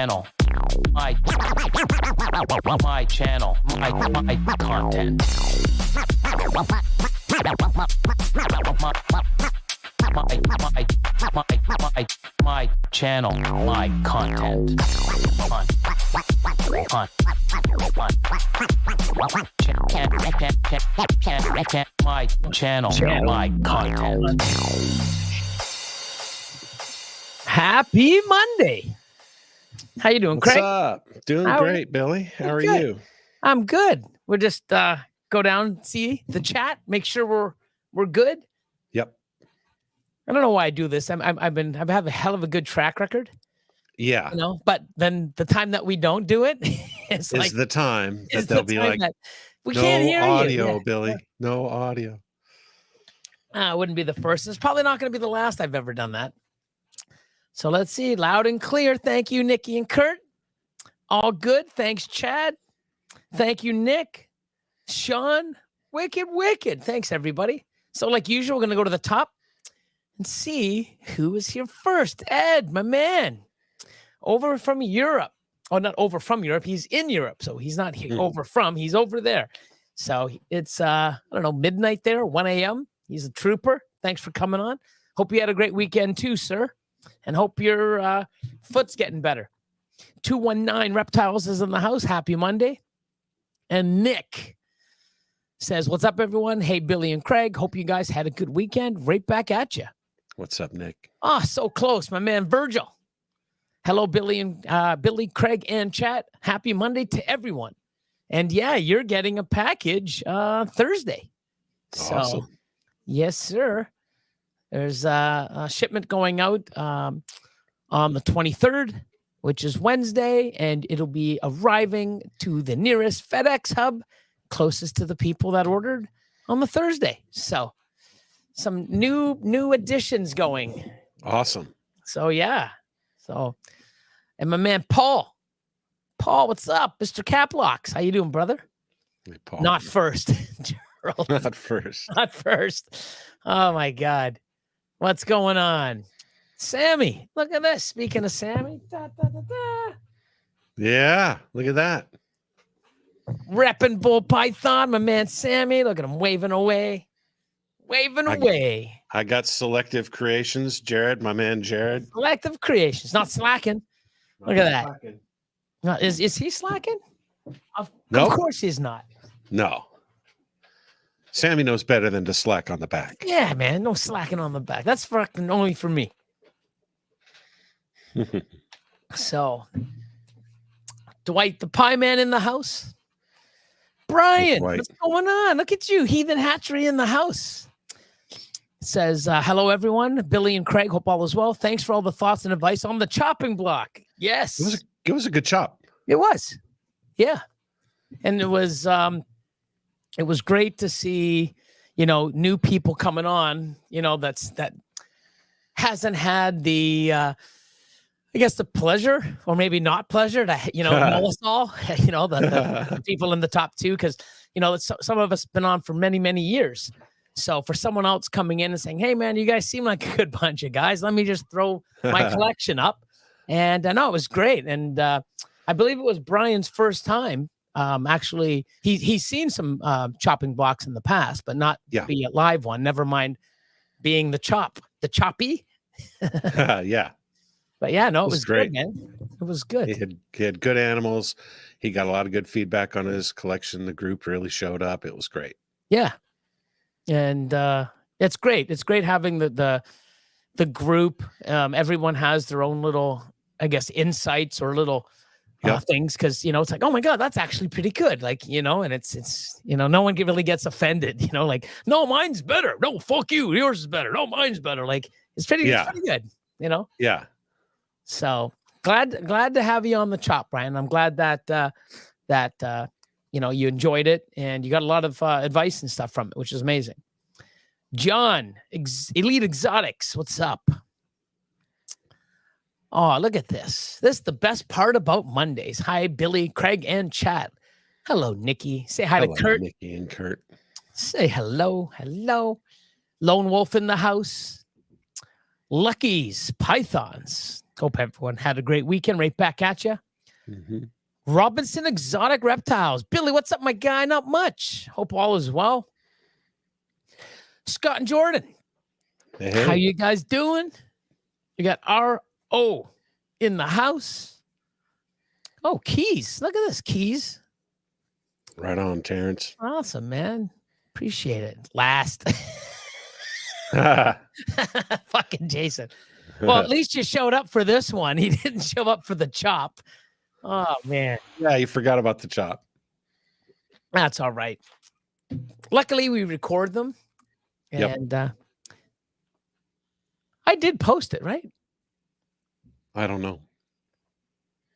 channel. My channel. My content. My channel. My content. My channel. My content. Happy Monday. How you doing, Craig? What's up? Doing great, Billy. How are you? I'm good. We'll just go down, see the chat, make sure we're good. Yep. I don't know why I do this. I have a hell of a good track record. Yeah. You know, but then the time that we don't do it is the time that they'll be like, we no can't hear audio, you. Billy. No audio. It wouldn't be the first. It's probably not going to be the last I've ever done that. So let's see. Loud and clear. Thank you, Nikki and Kurt. All good. Thanks, Chad. Thank you, Nick. Sean. Wicked. Thanks, everybody. So like usual, we're going to go to the top and see who is here first. Ed, my man. Over from Europe. Oh, not over from Europe. He's in Europe. So he's not here over from. He's over there. So it's, I don't know, midnight there, 1 a.m. He's a trooper. Thanks for coming on. Hope you had a great weekend too, sir. And hope your foot's getting better. 219 Reptiles is in the house. Happy Monday. And Nick says, what's up, everyone? Hey, Billy and Craig. Hope you guys had a good weekend. Right back at you. What's up, Nick? So close. My man, Virgil. Hello, Billy and Billy, Craig, and chat. Happy Monday to everyone. And yeah, you're getting a package Thursday. Awesome. So, yes, sir. There's a shipment going out on the 23rd, which is Wednesday, and it'll be arriving to the nearest FedEx hub closest to the people that ordered on the Thursday. So some new additions going. Awesome. So, yeah. So, and my man, Paul, what's up? Mr. Caplocks. How you doing, brother? Hey, Paul. Not first. Gerald. Not first. Not first. Oh, my God. What's going on? Sammy, look at this. Speaking of Sammy. Yeah, look at that. Repping Bull Python, my man Sammy. Look at him waving away. I got Selective Creations. Jared, my man Jared. Selective Creations. Not slacking. Look at that. No, is he slacking? Of course he's not. No. Sammy knows better than to slack on the back. Yeah, man. No slacking on the back. That's fucking only for me. So, Dwight the Pie Man in the house. Brian, what's going on? Look at you. Heathen Hatchery in the house. It says, hello, everyone. Billy and Craig, hope all is well. Thanks for all the thoughts and advice on the chopping block. Yes. It was a good chop. It was. Yeah. And it was great to see, new people coming on, that hasn't had the, I guess the pleasure or maybe not pleasure to, know us all, the people in the top two, because, some of us been on for many, many years. So for someone else coming in and saying, hey, man, you guys seem like a good bunch of guys. Let me just throw my collection up. And I know it was great. And I believe it was Brian's first time. Actually, he's seen some chopping blocks in the past, but not the live one. Never mind being the choppy. Yeah. But yeah, no, it was great, man. It was good. He had good animals. He got a lot of good feedback on his collection. The group really showed up. It was great. Yeah. And it's great. It's great having the group. Everyone has their own little, I guess, insights or little things, because it's like, oh my God, that's actually pretty good. Like, and it's no one really gets offended, like, no, mine's better. No, fuck you. Yours is better. No, mine's better. Like, it's pretty good, Yeah. So glad to have you on the chop, Brian. I'm glad that you enjoyed it and you got a lot of advice and stuff from it, which is amazing. John, Elite Exotics, what's up? Oh, look at this. This is the best part about Mondays. Hi, Billy, Craig, and chat. Hello, Nikki. Say hi to Kurt. Nikki and Kurt. Say hello. Lone Wolf in the house. Lucky's Pythons. Hope everyone had a great weekend. Right back at you. Mhm. Robinson Exotic Reptiles. Billy, what's up, my guy? Not much. Hope all is well. Scott and Jordan, Hey, how you guys doing? You got R.O. in the house. Oh, Keys. Look at this, Keys. right on, Terrence. Awesome, man. Appreciate it. Last. Fucking Jason. Well, at least you showed up for this one. He didn't show up for the chop. Oh, man. Yeah, you forgot about the chop. That's all right. Luckily, we record them. Yep. And I did post it, right? I don't know.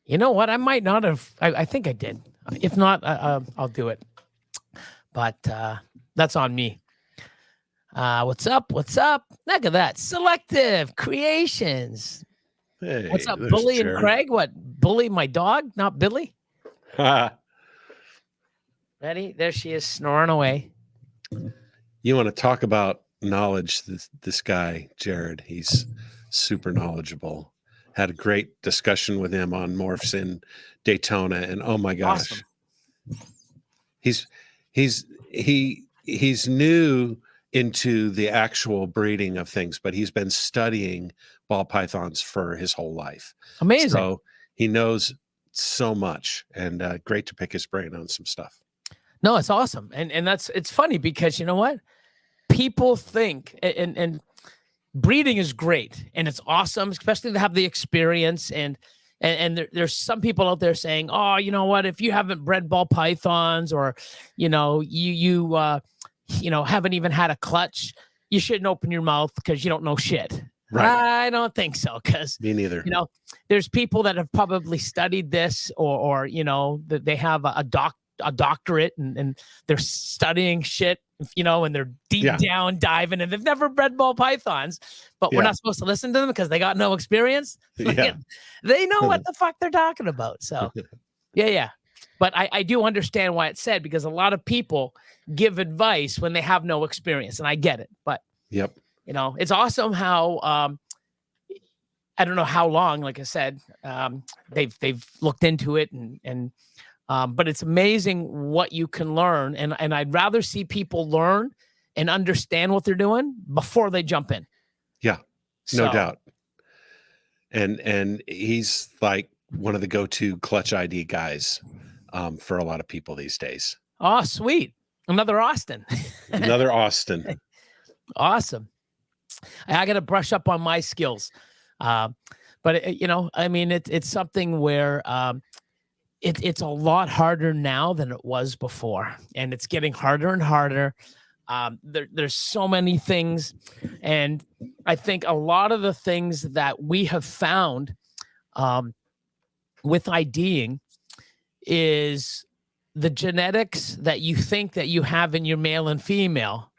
You know what? I might not have. I think I did. If not, I'll do it. But that's on me. What's up? What's up? Look at that. Selective Creations. Hey, What's up, there's Bully and Jared. Craig? What? Bully, my dog, not Billy? You Ready? There she is snoring away. want to talk about knowledge? This guy, Jared, he's super knowledgeable. Had a great discussion with him on morphs in Daytona, and oh my gosh, Awesome. he's new into the actual breeding of things, but he's been studying ball pythons for his whole life. Amazing. So he knows so much, and great to pick his brain on some stuff. No, it's awesome. And it's funny because you know what? People think and breeding is great and it's awesome, especially to have the experience. And there's some people out there saying, oh, you know what? If you haven't bred ball pythons or, you know, you haven't even had a clutch, you shouldn't open your mouth because you don't know shit. Right. I don't think so. Because, Me neither. you know, there's people that have probably studied this or you know, that they have a doctorate and they're studying shit, you know, and they're deep down diving and they've never bred ball pythons, but we're not supposed to listen to them because they got no experience. Yeah. They know what the fuck they're talking about. So yeah. But I do understand why it's said, because a lot of people give advice when they have no experience, and I get it. But Yep. you know, it's awesome how I don't know how long, like I said, they've looked into it and but it's amazing what you can learn. And I'd rather see people learn and understand what they're doing before they jump in. Yeah, no So, doubt. And he's like one of the go-to clutch ID guys for a lot of people these days. Oh, sweet. Another Austin. Another Austin. Awesome. I got to brush up on my skills. But you know, I mean, it's something where it's a lot harder now than it was before, and it's getting harder and harder. There's so many things, and I think a lot of the things that we have found with IDing is the genetics that you think that you have in your male and female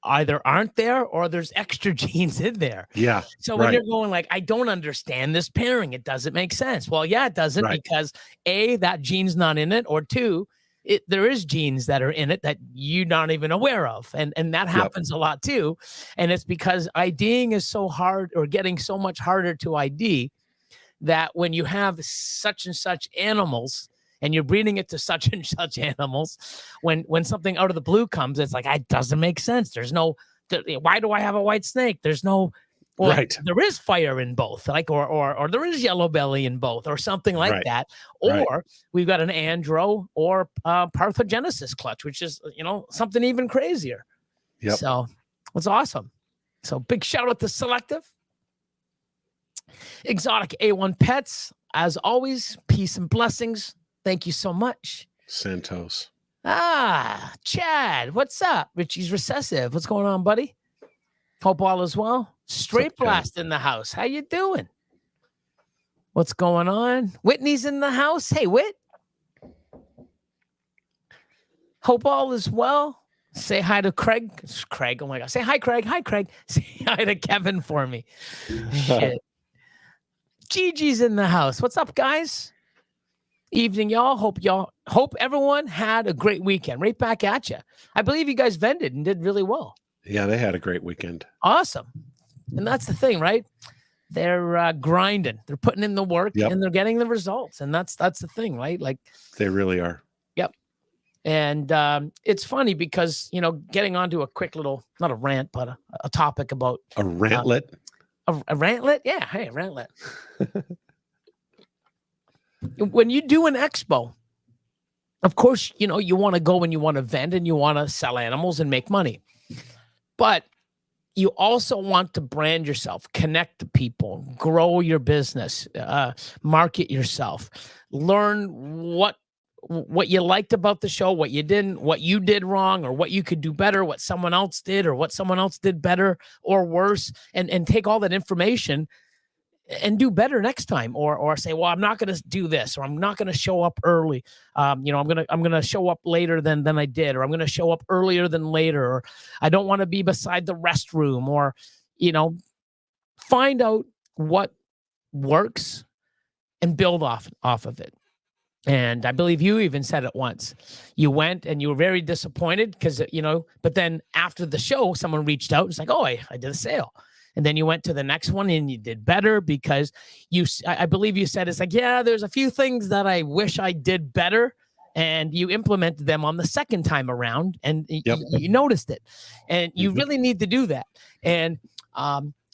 either aren't there or there's extra genes in there. Yeah. So when you're going like, I don't understand this pairing, it doesn't make sense. Well, yeah, it doesn't, because A, that gene's not in it, or two, there is genes that are in it that you're not even aware of. And that happens a lot too. And it's because IDing is so hard, or getting so much harder to ID, that when you have such and such animals and you're breeding it to such and such animals, when something out of the blue comes, it's like, it doesn't make sense. There's no, why do I have a white snake? There's no, well, there is fire in both, like, or there is yellow belly in both, or something like that. Or we've got an andro or parthenogenesis clutch, which is, you know, something even crazier. Yep. So it's awesome. So big shout out to Selective. Exotic A1 Pets, as always, peace and blessings. Thank you so much. Santos. Chad, what's up? Richie's Recessive. What's going on, buddy? Hope all is well. Straight Blast in the house. How you doing? What's going on? Whitney's in the house. Hey, Whit. Hope all is well. Say hi to Craig. It's Craig. Oh my God. Say hi, Craig. Hi, Craig. Say hi to Kevin for me. Shit. Gigi's in the house. What's up, guys? Evening, y'all. Hope everyone had a great weekend. Right back at you. I believe you guys vended and did really well. Yeah, they had a great weekend. Awesome. And that's the thing, right? they're grinding, they're putting in the work, Yep. and they're getting the results. And that's the thing, right? Like, They really are. yep. And it's funny because, you know, getting onto a quick little, not a rant, but a topic about A rantlet. a rantlet. Yeah. Hey, a rantlet. When you do an expo, of course, you know, you want to go and you want to vend and you want to sell animals and make money. But you also want to brand yourself, connect to people, grow your business, market yourself, learn what you liked about the show, what you didn't, what you did wrong, or what you could do better, what someone else did, or what someone else did better or worse, and take all that information and do better next time, or say, well, I'm not going to do this, or I'm not going to show up early. You know, I'm going to show up later than I did, or I'm going to show up earlier than later, or I don't want to be beside the restroom, or, you know, find out what works and build off of it. And I believe you even said it once. You went and you were very disappointed because, you know, but then after the show, someone reached out and was like, oh, I did a sale. And then you went to the next one and you did better because I believe you said, it's like, yeah, there's a few things that I wish I did better. And you implemented them on the second time around, and you noticed it. And you really need to do that. And,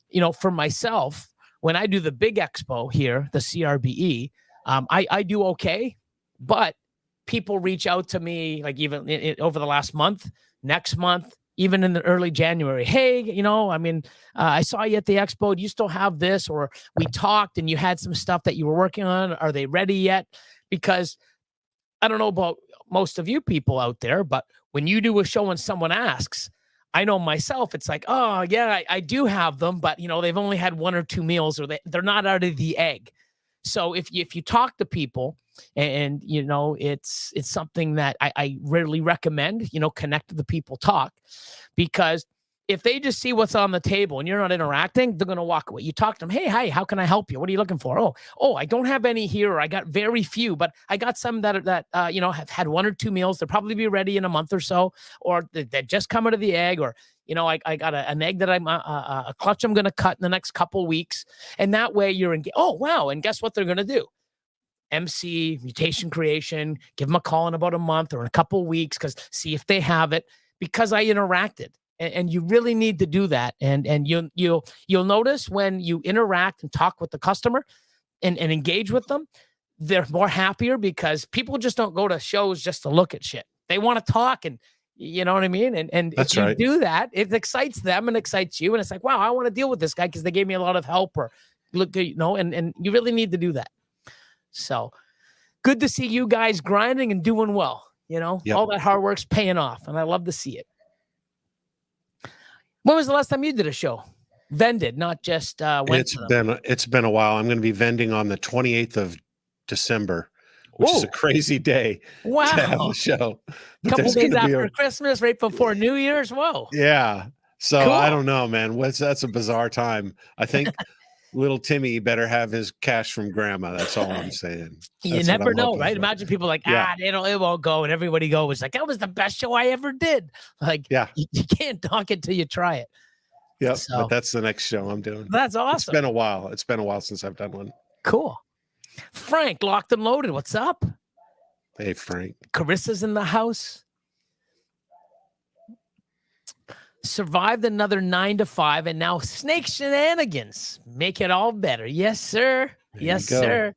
you know, for myself, when I do the big expo here, the CRBE, I do okay, but people reach out to me, like even over the last month, next month, even in the early January. Hey, you know, I mean, I saw you at the expo. Do you still have this? Or we talked and you had some stuff that you were working on. Are they ready yet? Because I don't know about most of you people out there, but when you do a show and someone asks, I know myself, it's like, oh yeah, I do have them, but you know, they've only had 1 or 2 meals, or they're not out of the egg. So if you talk to people, and you know, it's something that I rarely recommend, you know, connect to the people, talk, because if they just see what's on the table and you're not interacting, they're going to walk away. You talk to them, hey, hi, how can I help you? What are you looking for? Oh, I don't have any here, or I got very few, but I got some that you know, have had 1 or 2 meals. They'll probably be ready in a month or so, or that just come out of the egg, or you know, I got an egg that I'm a clutch I'm going to cut in the next couple weeks, and that way you're in. Oh wow! And guess what they're going to do? MC Mutation Creation. Give them a call in about a month or in a couple weeks, because see if they have it, because I interacted. And you really need to do that. And you'll notice when you interact and talk with the customer and engage with them, they're more happier, because people just don't go to shows just to look at shit. They want to talk, and you know what I mean? And That's if you right. do that, it excites them and excites you. And it's like, wow, I want to deal with this guy because they gave me a lot of help, or look, you know, and you really need to do that. So good to see you guys grinding and doing well. You know, all that hard work's paying off, and I love to see it. When was the last time you did a show? Vended, not just went. It's been a while. I'm going to be vending on the 28th of December, which is a crazy day to have the show. A couple days after Christmas, right before New Year's. Whoa. Yeah. So cool. I don't know, man. That's a bizarre time. I think little Timmy better have his cash from grandma. That's all I'm saying. You never know, right? Imagine people like, it won't go. And everybody goes like, that was the best show I ever did. Like, you can't talk it till you try it. Yep. So, but that's the next show I'm doing. That's awesome. It's been a while. It's been a while since I've done one. Cool. Frank, locked and loaded. What's up? Hey, Frank. Carissa's in the house. Survived another 9 to 5, and now snake shenanigans make it all better. Yes, sir. Yes, sir.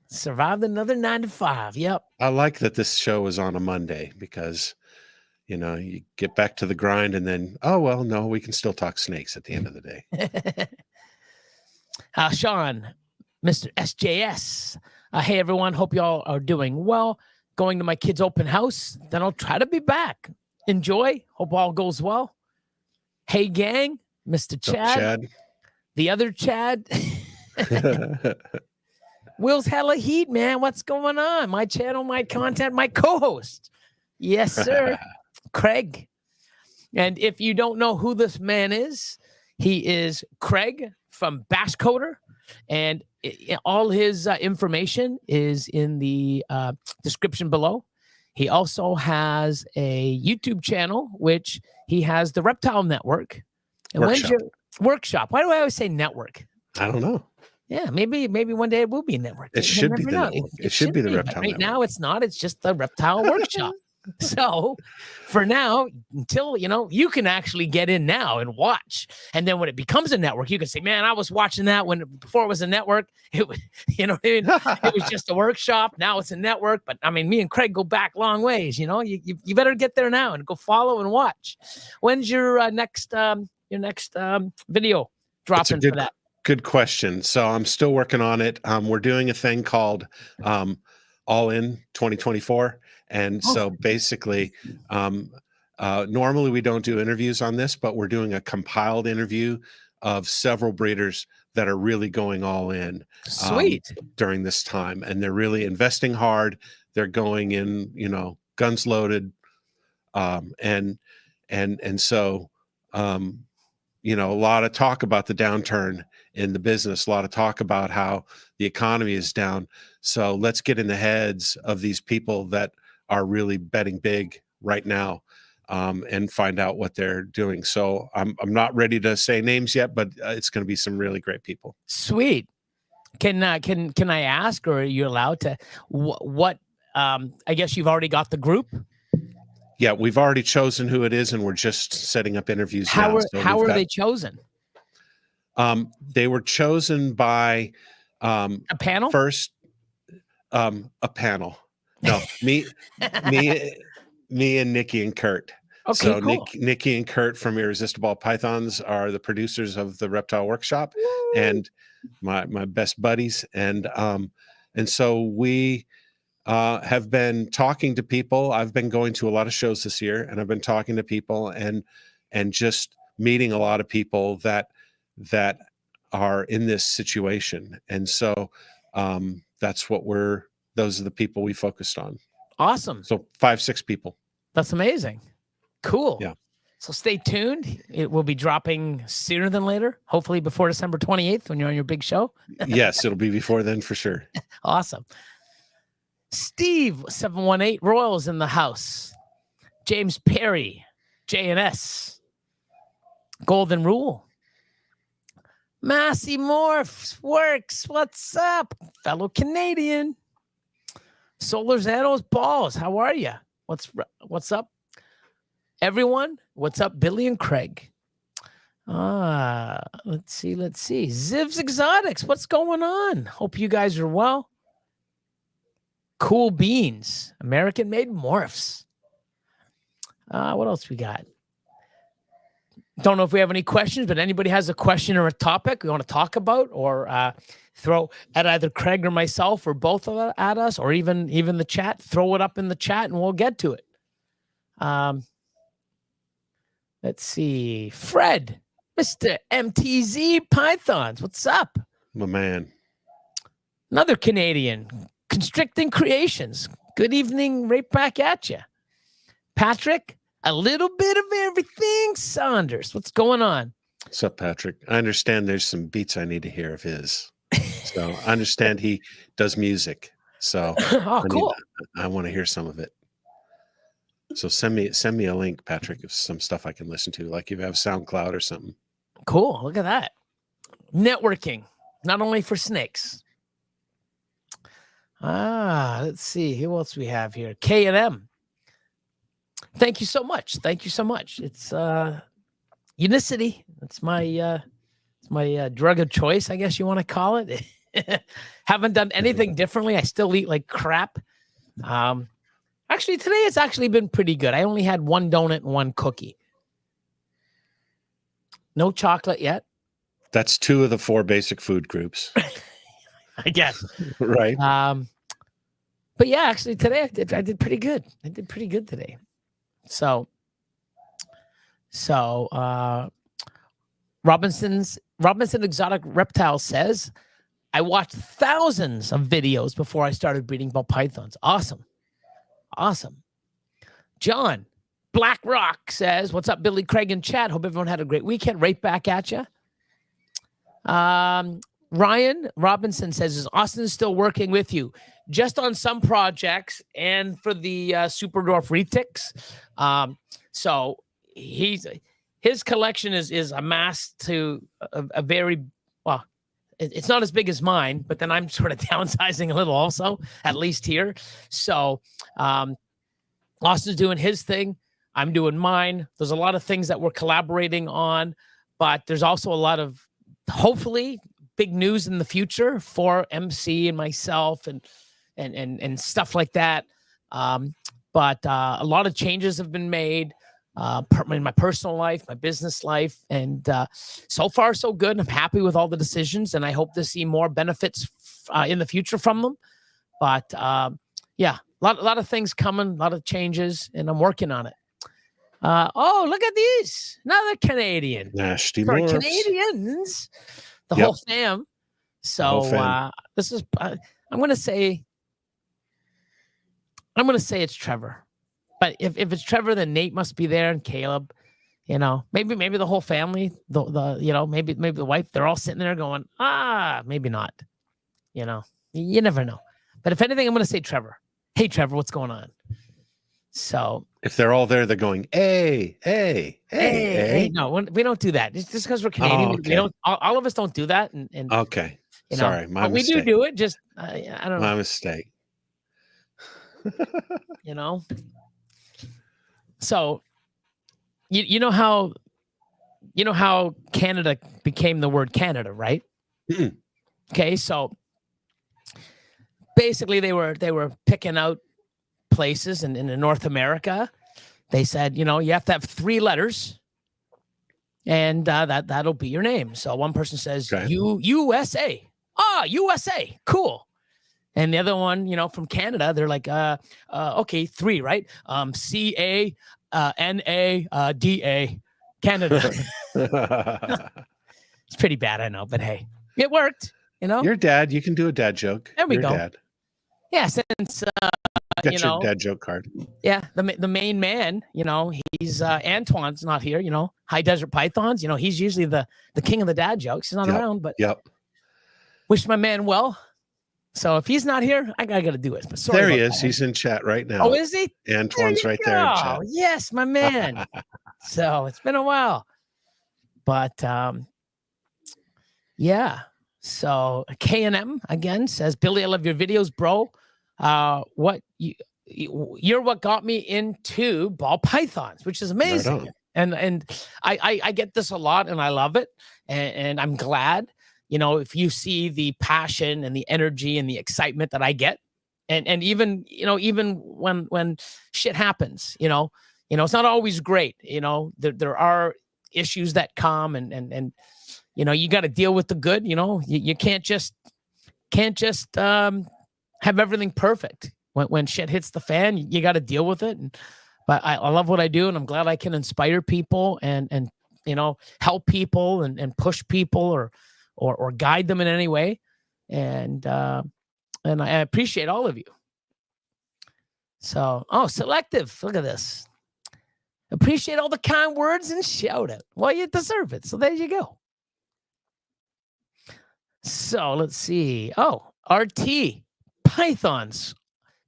Survived another 9 to 5. Yep. I like that this show is on a Monday, because, you know, you get back to the grind, and then, oh, well, no, we can still talk snakes at the end of the day. Sean, Mr. SJS. Hey, everyone. Hope y'all are doing well. Going to my kid's open house. Then I'll try to be back. Enjoy. Hope all goes well. Hey, gang. Mr. Chad. The other Chad. Will's hella heat, man. What's going on? My channel, my content, my co-host. Yes, sir. Craig. And if you don't know who this man is, he is Craig from BashCoder. And all his information is in the description below. He also has a YouTube channel, which he has the Reptile Network. And Workshop. Why do I always say network? I don't know. Yeah, maybe one day it will be a network. It should be the network. It should be the Reptile Right Network. now, it's not. It's just the Reptile Workshop. So for now, until, you can actually get in now and watch. And then when it becomes a network, you can say, man, I was watching that before it was a network. It was, it was just a workshop. Now it's a network. But I mean, me and Craig go back long ways. You better get there now and go follow and watch. When's your next video dropping for that? Good question. So I'm still working on it. We're doing a thing called All In 2024. And so basically, normally we don't do interviews on this, but we're doing a compiled interview of several breeders that are really going all in. Sweet. During this time. And they're really investing hard. They're going in, guns loaded. And so, a lot of talk about the downturn in the business, a lot of talk about how the economy is down. So let's get in the heads of these people that are really betting big right now, and find out what they're doing. So I'm not ready to say names yet, but it's going to be some really great people. Sweet. Can I ask, or are you allowed to? What? I guess you've already got the group. Yeah, we've already chosen who it is, and we're just setting up interviews now. How are they chosen? They were chosen by a panel. First, a panel. No, me and Nikki and Kurt. Okay, so cool. Nikki and Kurt from Irresistible Pythons are the producers of the Reptile Workshop. Woo! And my best buddies. And so we have been talking to people. I've been going to a lot of shows this year, and I've been talking to people and just meeting a lot of people that are in this situation. And so that's what those are the people we focused on. Awesome. So 5-6 people. That's amazing. Cool. Yeah. So stay tuned. It will be dropping sooner than later, hopefully before December 28th when you're on your big show. Yes, it'll be before then for sure. Awesome. Steve 718 Royals in the house. James Perry, JNS, Golden Rule. Massey Morphs Works. What's up, fellow Canadian? Solar Zanos Balls. How are you? What's up, everyone? What's up, Billy and Craig? Let's see. Zivs Exotics. What's going on? Hope you guys are well. Cool Beans. American-made morphs. What else we got? Don't know if we have any questions, but anybody has a question or a topic we want to talk about, or throw at either Craig or myself or both of at us, or even the chat, throw it up in the chat and we'll get to it. Let's see. Fred, Mr. MTZ Pythons. What's up? My man. Another Canadian. Constricting Creations. Good evening, right back at you. Patrick, a little bit of everything. Saunders, what's going on? What's up, Patrick? I understand there's some beats I need to hear of his. So I understand he does music. So cool. I want to hear some of it. So send me a link, Patrick, of some stuff I can listen to, like if you have SoundCloud or something. Cool. Look at that. Networking, not only for snakes. Let's see. Who else we have here? K&M. Thank you so much. It's Unicity. It's my drug of choice, I guess you want to call it. Haven't done anything differently. I still eat like crap. Actually, today it's actually been pretty good. I only had one donut and one cookie. No chocolate yet. That's 2 of the 4 basic food groups. I guess. Right. But yeah, actually today I did pretty good. I did pretty good today. So Robinson Exotic Reptile says, I watched thousands of videos before I started breeding ball pythons. Awesome. John Black Rock says, what's up, Billy, Craig, and Chad? Hope everyone had a great weekend. Right back at you. Ryan Robinson says, is Austin still working with you? Just on some projects and for the Super Dwarf Retics. So his his collection is amassed to a very, well, it's not as big as mine, but then I'm sort of downsizing a little also, at least here. So Austin's doing his thing. I'm doing mine. There's a lot of things that we're collaborating on, but there's also a lot of, hopefully, big news in the future for MC and myself and stuff like that. But a lot of changes have been made in my personal life, my business life, and so far so good. I'm happy with all the decisions, and I hope to see more benefits in the future from them. But yeah, a lot of things coming, a lot of changes, and I'm working on it. Oh, look at these! Another Canadian. Nasty Sorry, Morphs. Canadians. The Yep. whole fam. So whole fam. this is. I'm gonna say it's Trevor. But if it's Trevor, then Nate must be there and Caleb. You know, maybe the whole family. Maybe the wife. They're all sitting there going, maybe not. You know, you never know. But if anything, I'm gonna say Trevor. Hey, Trevor, what's going on? So If they're all there, they're going, hey. No, we don't do that. Just because we're Canadian, we don't. All of us don't do that. And Okay, you know, sorry, my but mistake. we do it. Just I don't know. My mistake. You know. So, you know how Canada became the word Canada, right? Mm-mm. Okay, so basically they were picking out places in North America. They said, you have to have 3 letters, and that'll be your name. So one person says USA. USA, cool. And the other one, from Canada, they're like, okay, 3, right? CANADA, Canada. It's pretty bad, I know, but hey, it worked. Your dad, you can do a dad joke. There we Your go. Dad. Yeah, since Got your dad joke card. yeah, the main man, he's Antoine's not here. High Desert Pythons. He's usually the king of the dad jokes. He's not around, but wish my man well. So if he's not here, I got to do it. But sorry there he about is. that. He's in chat right now. Oh, is he? Antoine's right there in chat. Yes, my man. So it's been a while, but yeah. So K&M again says, Billy, I love your videos, bro. You're what got me into ball pythons, which is amazing. Right and I get this a lot, and I love it, and I'm glad. If you see the passion and the energy and the excitement that I get, and even when shit happens, it's not always great. There are issues that come, and you got to deal with the good. You can't just have everything perfect. When shit hits the fan, you got to deal with it. But I love what I do, and I'm glad I can inspire people and help people and push people or guide them in any way. And I appreciate all of you. So, Selective, look at this. Appreciate all the kind words and shout out. Well, you deserve it. So there you go. So let's see. Oh, RT Pythons.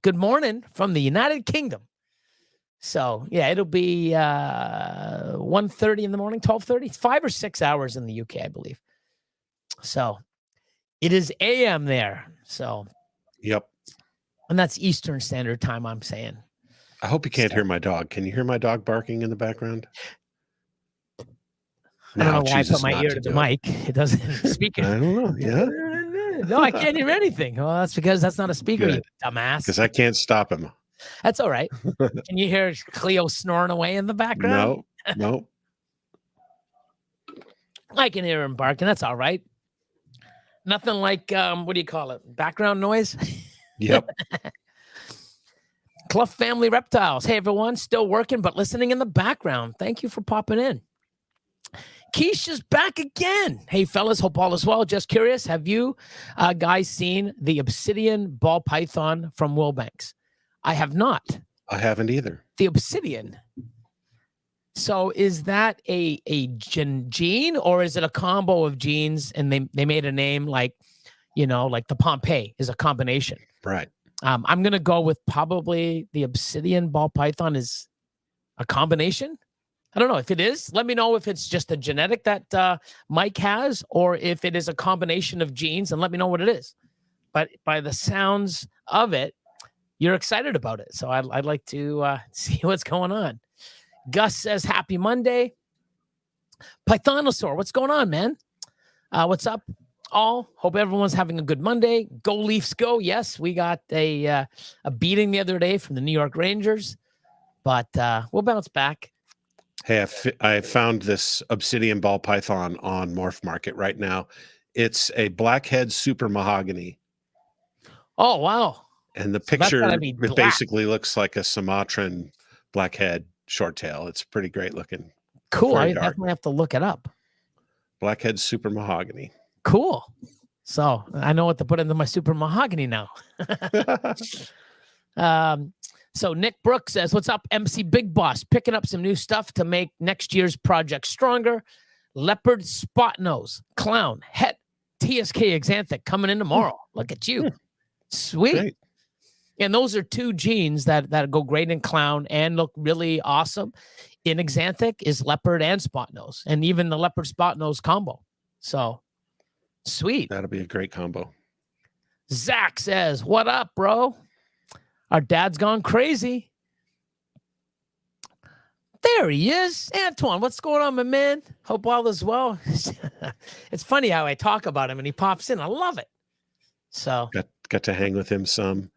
Good morning from the United Kingdom. So yeah, it'll be 1:30 in the morning, 12:30. It's 5 or 6 hours in the UK, I believe. So it is AM there. So yep. And that's Eastern Standard Time, I'm saying. I hope you can't hear my dog. Can you hear my dog barking in the background? I don't know why I put my ear to the mic. It doesn't speak it. I don't know. Yeah. No, I can't hear anything. Well, that's because that's not a speaker, you dumbass. Because I can't stop him. That's all right. Can you hear Cleo snoring away in the background? No. I can hear him barking. That's all right. Nothing like, what do you call it? Background noise? Yep. Clough Family Reptiles. Hey, everyone. Still working, but listening in the background. Thank you for popping in. Keisha's back again. Hey, fellas. Hope all is well. Just curious. Have you guys seen the Obsidian ball python from Wilbanks? I have not. I haven't either. The Obsidian. So is that a gene, or is it a combo of genes and they made a name like the Pompeii is a combination? Right. I'm going to go with probably the Obsidian ball python is a combination. I don't know if it is. Let me know if it's just a genetic that Mike has, or if it is a combination of genes, and let me know what it is. But by the sounds of it, you're excited about it. So I'd like to see what's going on. Gus says, happy Monday. Pythonosaur, what's going on, man? What's up, all? Hope everyone's having a good Monday. Go Leafs, go. Yes, we got a beating the other day from the New York Rangers, but we'll bounce back. Hey, I found this obsidian ball python on Morph Market right now. It's a blackhead super mahogany. Oh, wow. And the So that's picture, gotta be it black. basically looks like a Sumatran blackhead short tail. It's pretty great looking. Cool. Very I dark. definitely have to look it up. Blackhead super mahogany. Cool. So I know what to put into my super mahogany now. So Nick Brooks says, what's up, MC Big Boss? Picking up some new stuff to make next year's project stronger. Leopard, spot nose, clown, het, TSK Exanthic coming in tomorrow. Look at you. Sweet. Great. And those are two genes that go great in clown and look really awesome in Exanthic is leopard and spot nose, and even the leopard spot nose combo. So sweet. That'll be a great combo. Zach says, what up, bro? Our dad's gone crazy. There he is. Antoine, what's going on, my man? Hope all is well. It's funny how I talk about him and he pops in. I love it. So Got to hang with him some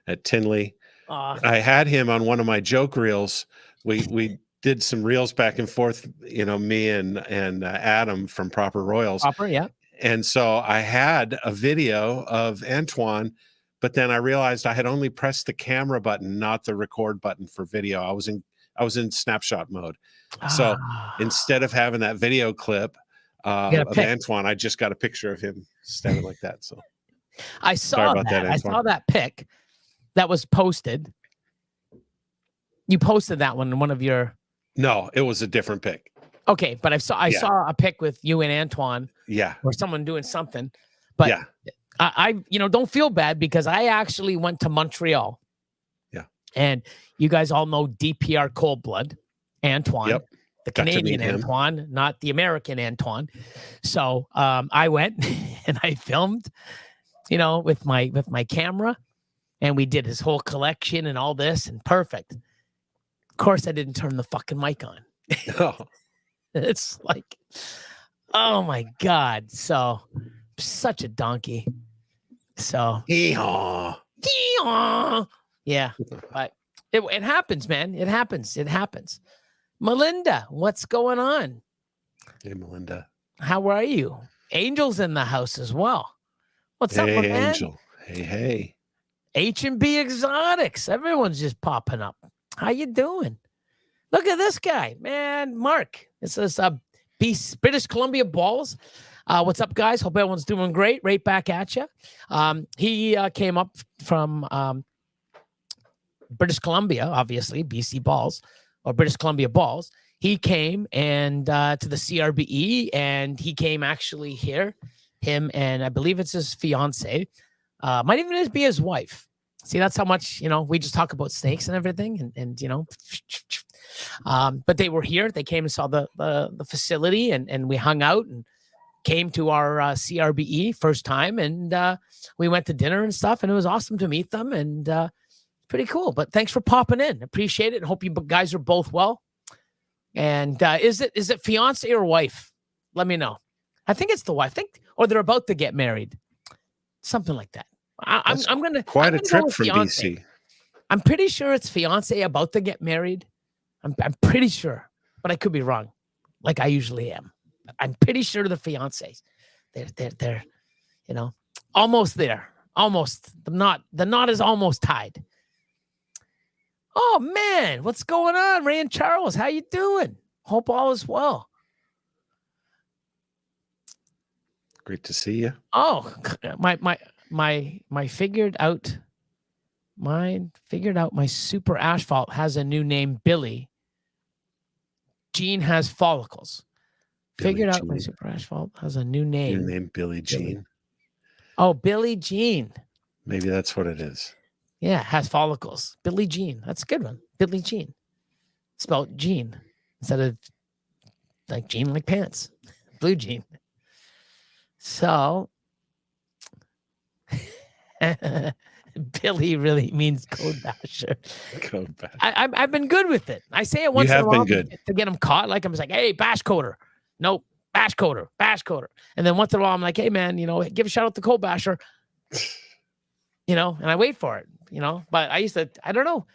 at Tinley. I had him on one of my joke reels. We did some reels back and forth, me and Adam from Proper Royals. Proper, yeah. And so I had a video of Antoine, but then I realized I had only pressed the camera button, not the record button for video. I was in snapshot mode. So instead of having that video clip of Antoine, I just got a picture of him standing like that. So I saw that. I saw that pic that was posted. You posted that one in one of your. No, it was a different pic. Okay, but I saw a pic with you and Antoine. Yeah. Or someone doing something. But yeah. I don't feel bad because I actually went to Montreal. Yeah. And you guys all know DPR Cold Blood, Antoine. Yep. The Canadian Antoine, not the American Antoine. So I went and I filmed, with my camera, and we did his whole collection and all this, and perfect. Of course, I didn't turn the fucking mic on. Oh. It's like, oh my God. So such a donkey. So hee-haw. Hee-haw. Yeah. But it happens, man. It happens. Melinda, what's going on? Hey, Melinda. How are you? Angel's in the house as well. What's up, my man? Angel. Hey. H&B Exotics. Everyone's just popping up. How you doing? Look at this guy, man. Mark. This is British Columbia Balls. What's up, guys? Hope everyone's doing great. Right back at you. He came up from British Columbia, obviously, BC Balls, or British Columbia Balls. He came and to the CRBE, and he came actually here. Him and I believe it's his fiance. Might even be his wife. See, that's how much, we just talk about snakes and everything. And but they were here. They came and saw the facility, and we hung out and came to our CRBE first time. And we went to dinner and stuff. And it was awesome to meet them. And pretty cool. But thanks for popping in. Appreciate it. And hope you guys are both well. And is it fiance or wife? Let me know. I think it's the wife. Or they're about to get married. Something like that. I'm gonna quite I'm a gonna trip go from fiance. BC. I'm pretty sure it's fiance about to get married. I'm pretty sure, but I could be wrong, like I usually am. I'm pretty sure the fiancés. They're almost there. Almost. The knot is almost tied. Oh man, what's going on, Ray and Charles? How you doing? Hope all is well. Great to see you. Oh, my figured out my super asphalt has a new name, Billy. Gene has follicles. Figured out my super asphalt has a new name. Your name, Billy Jean. Oh, Billy Jean. Maybe that's what it is. Yeah, has follicles. Billy Jean. That's a good one. Billy Jean. Spelled Jean. instead of like jean like pants, blue jean. So Billy really means code basher. Code basher. I've been good with it. I say it once in a while to get them caught. Like I'm just like, hey, BashCoder. Nope, BashCoder. And then once in a while I'm like, hey man, give a shout out to Code Basher. And I wait for it, But I don't know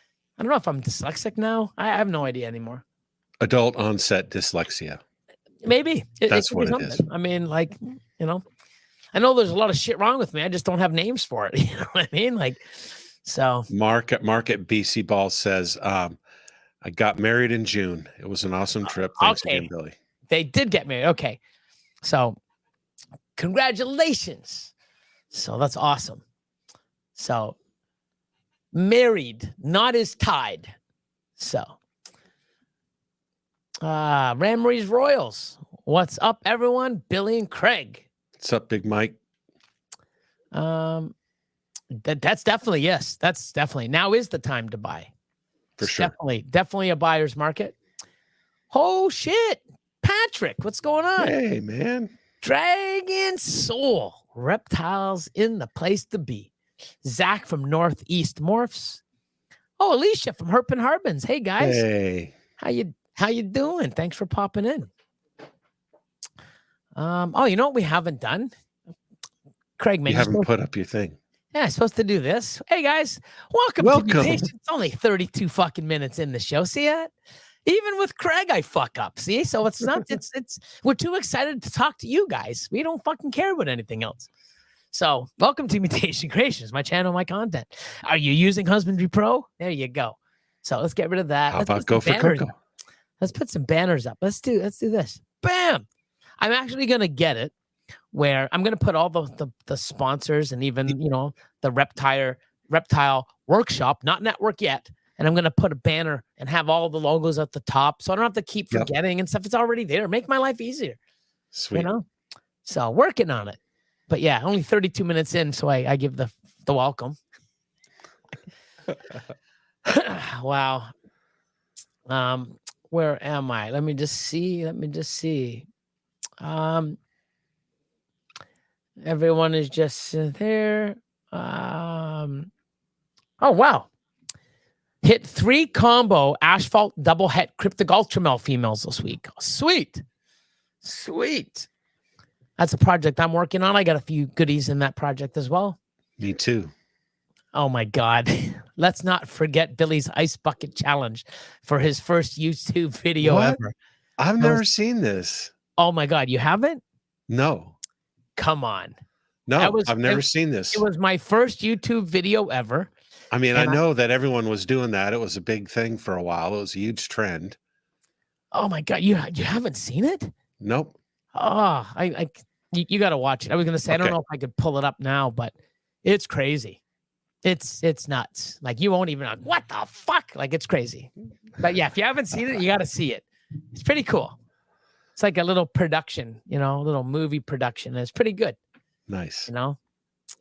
if I'm dyslexic now. I have no idea anymore. Adult onset dyslexia. Maybe. That's what it is. I mean, like, I know there's a lot of shit wrong with me. I just don't have names for it. You know what I mean? Like, so. Mark at BC Ball says, I got married in June. It was an awesome trip. Thanks again, Billy. They did get married. Okay. So congratulations. So that's awesome. So married, not as tied. So Ramray's Royals. What's up, everyone? Billy and Craig. What's up, Big Mike? That's definitely, yes. That's definitely. Now is the time to buy. For sure. Definitely a buyer's market. Oh, shit. Patrick, what's going on? Hey, man. Dragon Soul. Reptiles in the place to be. Zach from Northeast Morphs. Oh, Alicia from Herp and Harbins. Hey, guys. Hey. How you doing? Thanks for popping in. Oh, you know what we haven't done? Craig, man. You haven't put up your thing. Yeah, I'm supposed to do this. Hey, guys. Welcome. To Mutation. It's only 32 fucking minutes in the show. See that? Even with Craig, I fuck up. See? So it's not, we're too excited to talk to you guys. We don't fucking care about anything else. So welcome to Mutation Creations, my channel, my content. Are you using HUSBANDRY.PRO? There you go. So let's get rid of that. How about go for Coco? Let's put some banners up. Let's do this. Bam. I'm actually going to get it where I'm going to put all the sponsors and even, the Reptile Workshop, not network yet. And I'm going to put a banner and have all the logos at the top. So I don't have to keep forgetting and stuff. It's already there. Make my life easier. Sweet. So working on it. But yeah, only 32 minutes in. So I give the welcome. Wow. Where am I? Let me just see. Everyone is just there. Oh, wow. Hit 3 combo asphalt double het cryptic ultramel females this week. Oh, sweet. That's a project I'm working on. I got a few goodies in that project as well. Me too. Oh my God. Let's not forget Billy's Ice Bucket Challenge for his first YouTube video ever. I've never seen this. Oh my God. You haven't? No. Come on. No, I've never seen this. It was my first YouTube video ever. I mean, I know that everyone was doing that. It was a big thing for a while. It was a huge trend. Oh my God. You haven't seen it? Nope. Oh, you got to watch it. I was going to say, I don't know if I could pull it up now, but it's crazy. It's nuts. Like you won't even know, what the fuck? Like it's crazy. But yeah, if you haven't seen it, you got to see it. It's pretty cool. It's like a little production, a little movie production. And it's pretty good. Nice.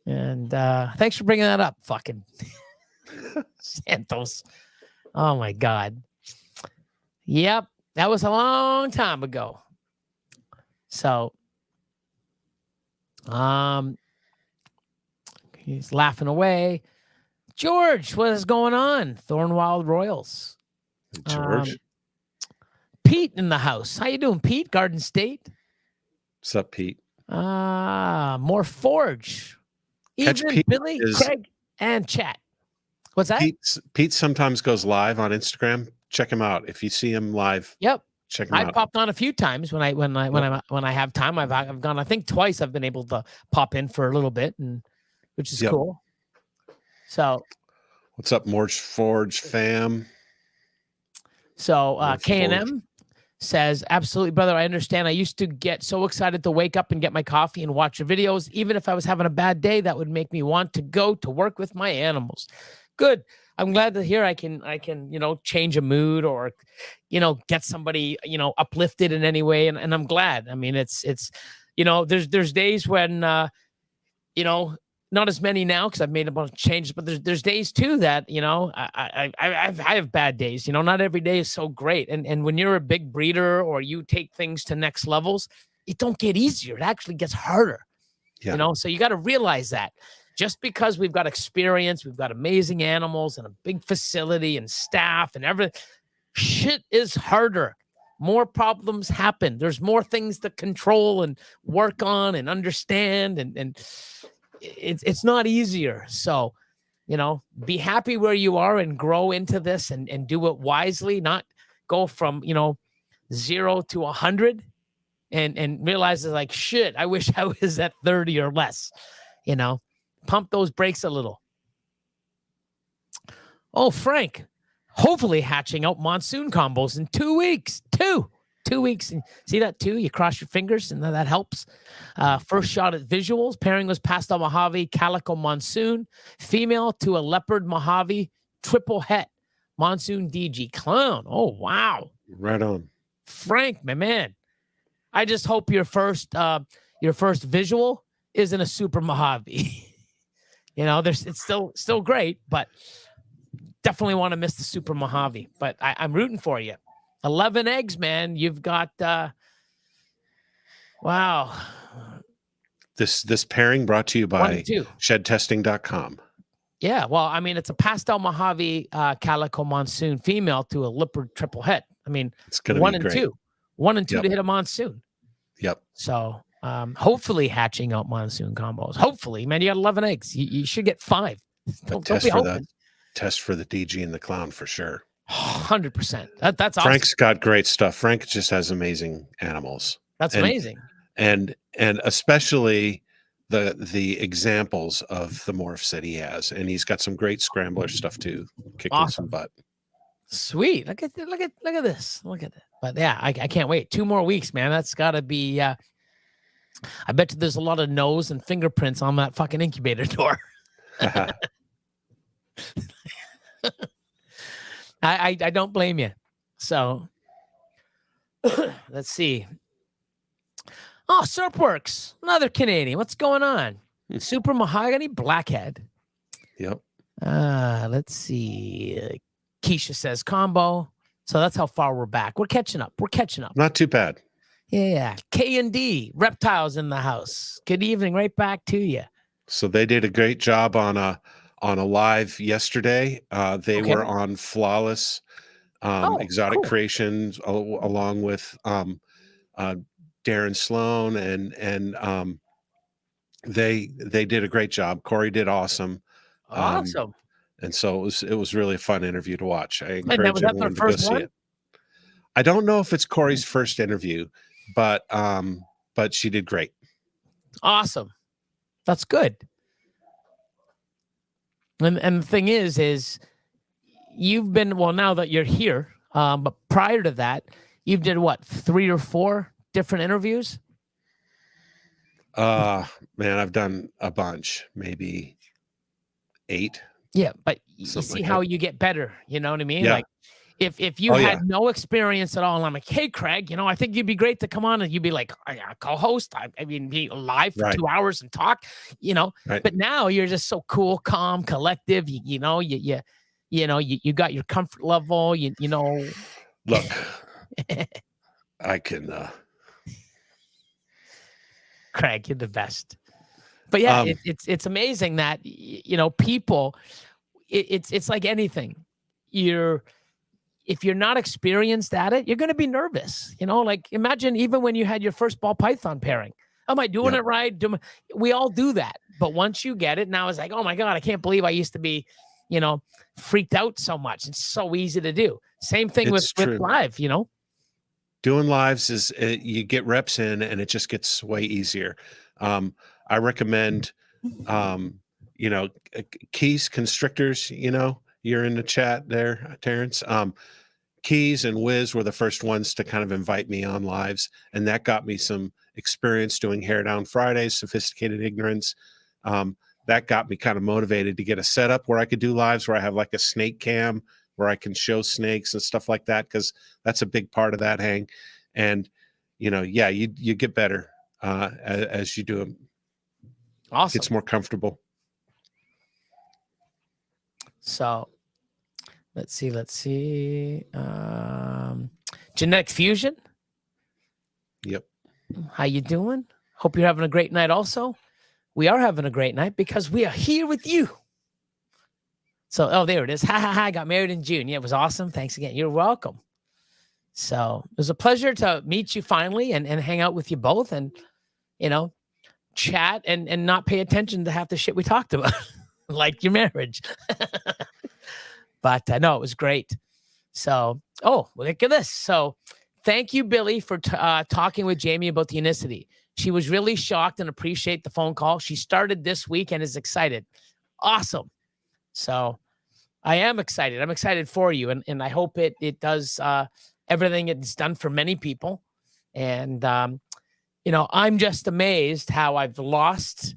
And thanks for bringing that up. Fucking Santos. Oh my God. Yep. That was a long time ago. So, he's laughing away. George, what is going on? Thornwild Royals. George. Pete in the house. How you doing, Pete? Garden State. What's up, Pete? More Forge. Catch Even Pete Billy, Craig, and chat. What's that? Pete sometimes goes live on Instagram. Check him out. If you see him live, check him out. I've popped on a few times when I have time. I've gone. I think twice. I've been able to pop in for a little bit, and which is cool. So, what's up, Morge Forge fam? So K&M says, absolutely, brother. I understand. I used to get so excited to wake up and get my coffee and watch your videos. Even if I was having a bad day, that would make me want to go to work with my animals. Good. I'm glad to hear I can, change a mood or, get somebody, uplifted in any way. And I'm glad. I mean, it's, there's days when, not as many now because I've made a bunch of changes, but there's days too that, you know, I have bad days. You know, not every day is so great. And when you're a big breeder or you take things to next levels, it don't get easier. It actually gets harder. Yeah. You know, so you got to realize that just because we've got experience, we've got amazing animals and a big facility and staff and everything, shit is harder. More problems happen. There's more things to control and work on and understand, and it's not easier. So, you know, be happy where you are and grow into this and do it wisely, not go from, you know, 0 to 100 and realize it's like, shit, I wish I was at 30 or less, you know, pump those brakes a little. Oh, Frank, hopefully hatching out monsoon combos in 2 weeks. 2 weeks. And see that too? You cross your fingers and that helps. First shot at visuals. Pairing was pastel Mojave, calico monsoon, female to a leopard Mojave, triple het, monsoon DG clown. Oh, wow. Right on. Frank, my man. I just hope your first visual isn't a super Mojave. You know, it's still great, but definitely want to miss the super Mojave. But I'm rooting for you. 11 eggs, man. You've got wow. This pairing brought to you by shedtesting.com. Yeah, well, I mean, it's a pastel Mojave calico monsoon female to a leopard triple het. I mean, It's gonna one be and great. two. 1 and 2 Yep. to hit a monsoon. Yep. So hopefully hatching out monsoon combos. Hopefully, man, you got 11 eggs. You should get 5. Don't be hoping. Test for the DG and the clown for sure. 100%. That's awesome. Frank's got great stuff. Frank just has amazing animals. That's amazing. And especially the examples of the morphs that he has. And he's got some great scrambler stuff too, kicking some butt. Sweet. Look at this. Look at it. But yeah, I can't wait. 2 more weeks, man. That's gotta be I bet you there's a lot of nose and fingerprints on that fucking incubator door. I don't blame you. So let's see. Oh, Serpworks, another Canadian. What's going on? Super Mahogany Blackhead. Yep. Let's see. Keisha says combo. So that's how far we're back. We're catching up. Not too bad. Yeah. K&D Reptiles in the house. Good evening. Right back to you. So they did a great job on a live yesterday. They were on Flawless Exotic Creations along with Darren Sloan and they did a great job. Corey did awesome. Awesome. And so it was really a fun interview to watch. I encourage was that everyone their to go first see one? it. I don't know if it's Corey's first interview, but she did great. Awesome. That's good. And the thing is you've been, well, now that you're here, but prior to that, you've did what, 3 or 4 different interviews? Man, I've done a bunch, maybe 8. Yeah, but you see like how that. you get better. You know what I mean? Yeah. Like if you had no experience at all, and I'm like, hey, Craig, you know, I think you'd be great to come on, and you'd be like, co-host. I mean, be live for 2 hours and talk, you know. Right. But now you're just so cool, calm, collective. You know, you got your comfort level. You know. Look, I can. Craig, you're the best. But yeah, it's amazing that, you know, people. It's like anything. If you're not experienced at it, you're going to be nervous. You know, like imagine even when you had your first ball python pairing. Am I doing it right? We all do that. But once you get it, now it's like, oh my God, I can't believe I used to be, you know, freaked out so much. It's so easy to do. Same thing with live, you know. Doing lives is you get reps in and it just gets way easier. I recommend, you know, Keys Constrictors, you know, you're in the chat there, Terrence. Keys and Wiz were the first ones to kind of invite me on lives. And that got me some experience doing Hair Down Fridays, Sophisticated Ignorance. That got me kind of motivated to get a setup where I could do lives where I have like a snake cam where I can show snakes and stuff like that, because that's a big part of that hang. And, you know, you get better as you do them. Awesome. It's more comfortable. So let's see. Genetic Fusion. Yep. How you doing? Hope you're having a great night also. We are having a great night because we are here with you. So, oh, there it is. Ha, ha, ha. I got married in June. Yeah, it was awesome. Thanks again. You're welcome. So it was a pleasure to meet you finally and hang out with you both and, chat and not pay attention to half the shit we talked about, like your marriage. But no, it was great. So, look at this. So thank you, Billy, for talking with Jamie about the Unicity. She was really shocked and appreciate the phone call. She started this week and is excited. Awesome. So I am excited. I'm excited for you. And I hope it does everything it's done for many people. And, I'm just amazed how I've lost,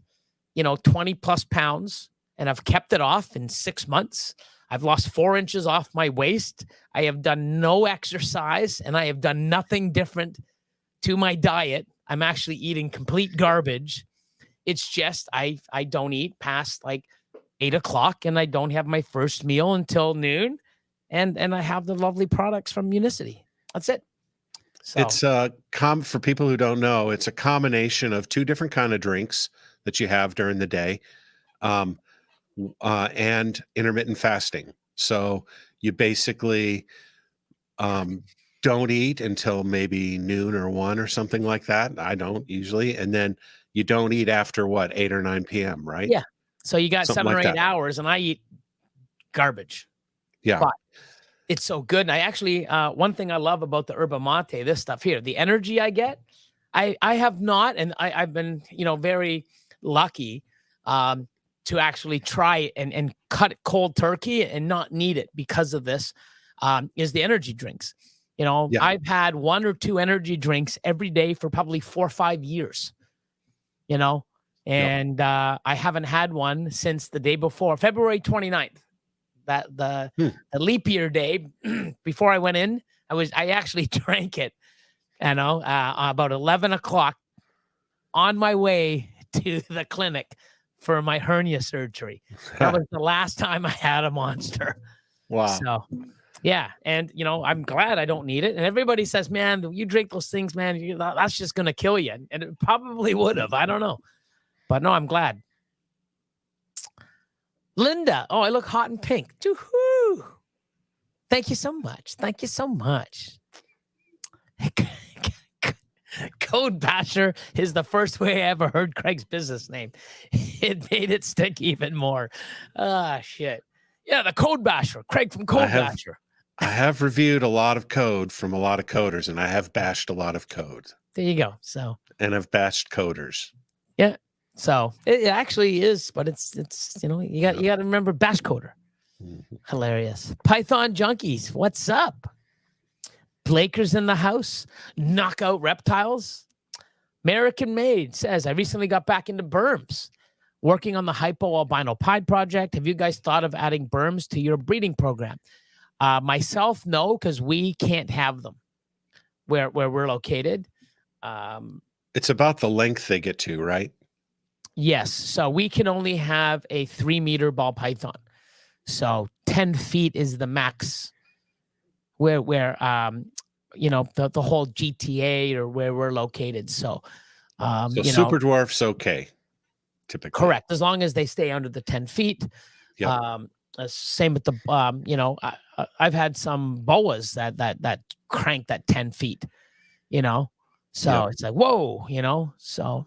20 plus pounds and I've kept it off in 6 months. I've lost 4 inches off my waist. I have done no exercise and I have done nothing different to my diet. I'm actually eating complete garbage. It's just I don't eat past like 8 o'clock and I don't have my first meal until noon. And I have the lovely products from Unicity. That's it. So It's for people who don't know, it's a combination of 2 different kind of drinks that you have during the day. And intermittent fasting. So you basically don't eat until maybe noon or 1 or something like that. I don't usually. And then you don't eat after 8 or 9 p.m., right? Yeah. So you got Something 7 or like 8 that. hours and I eat garbage. Yeah. But it's so good. And I actually, one thing I love about the yerba mate, this stuff here, the energy I get, I have not, and I've been, very lucky to actually try it and cut it cold turkey and not need it because of this, is the energy drinks. Yeah. I've had 1 or 2 energy drinks every day for probably 4 or 5 years, and I haven't had one since the day before, February 29th. That the leap year day before I went in, I actually drank it, about 11 o'clock on my way to the clinic for my hernia surgery. That was the last time I had a monster. Wow. So, yeah. And, I'm glad I don't need it. And everybody says, man, you drink those things, man, that's just going to kill you. And it probably would have. I don't know. But no, I'm glad. Linda, I look hot and pink. Doo-hoo. Thank you so much. Thank you so much. Code Basher is the first way I ever heard Craig's business name. It made it stick even more. Shit. Yeah, the Code Basher. Craig from Code Basher. I have reviewed a lot of code from a lot of coders, and I have bashed a lot of code. There you go. So. And I've bashed coders. Yeah. So it actually is, but it's you got to remember BashCoder. Mm-hmm. Hilarious. Python Junkies, what's up? Blaker's in the house. Knockout Reptiles. American Made says, I recently got back into berms, working on the Hypo Albino Pied project. Have you guys thought of adding berms to your breeding program? Myself, no, because we can't have them where we're located. It's about the length they get to, right? Yes. So we can only have a 3-meter ball python. So 10 feet is the max where the whole GTA or where we're located. So, super dwarf's okay. Typically. Correct. As long as they stay under the 10 feet. Yep. Same with the, I've had some boas that crank that 10 feet, so Yep. it's like, whoa, so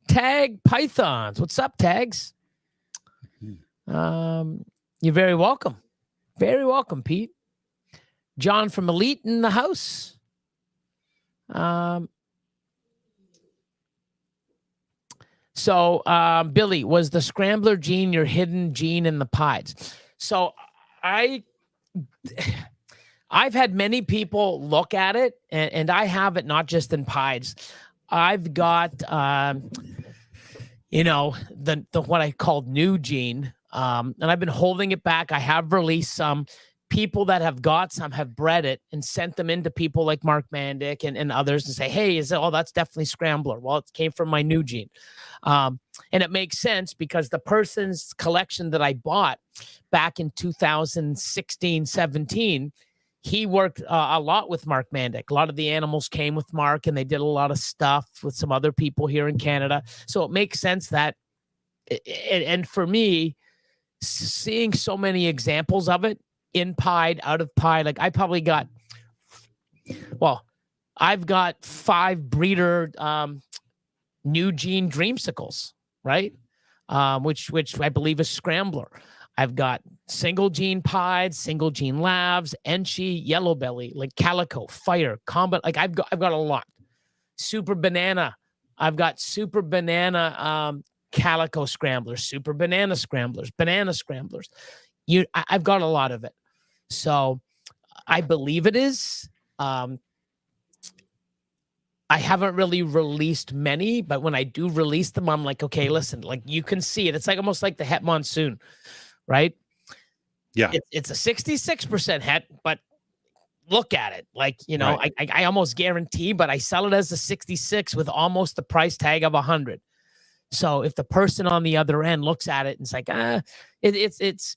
Tag Pythons. What's up, Tags? You're very welcome. Very welcome, Pete. John from Elite in the house. Billy, was the Scrambler gene your hidden gene in the pies? So I've had many people look at it, and I have it not just in pies. I've got, the what I called new gene, and I've been holding it back. I have released some people that have got some have bred it and sent them into people like Mark Mandic and others and say, hey, that's definitely Scrambler. Well, it came from my new gene. And it makes sense because the person's collection that I bought back in 2016, 17, he worked a lot with Mark Mandic. A lot of the animals came with Mark, and they did a lot of stuff with some other people here in Canada. So it makes sense that, and for me, seeing so many examples of it, in pied, out of pied, like I've got 5 breeder new gene dreamsicles, right? Which I believe is Scrambler. I've got single gene pied, single gene labs, Enchi, yellow belly, like calico, fire, combat. Like I've got a lot. Super banana. I've got super banana calico scramblers, super banana scramblers, banana scramblers. I've got a lot of it. So I believe it is. I haven't really released many, but when I do release them, I'm like, okay, listen, like you can see it. It's like almost like the Het Monsoon, right? Yeah. It's a 66% Het, but look at it. Like, right. I almost guarantee, but I sell it as a 66 with almost the price tag of 100. So if the person on the other end looks at it and it's like, it's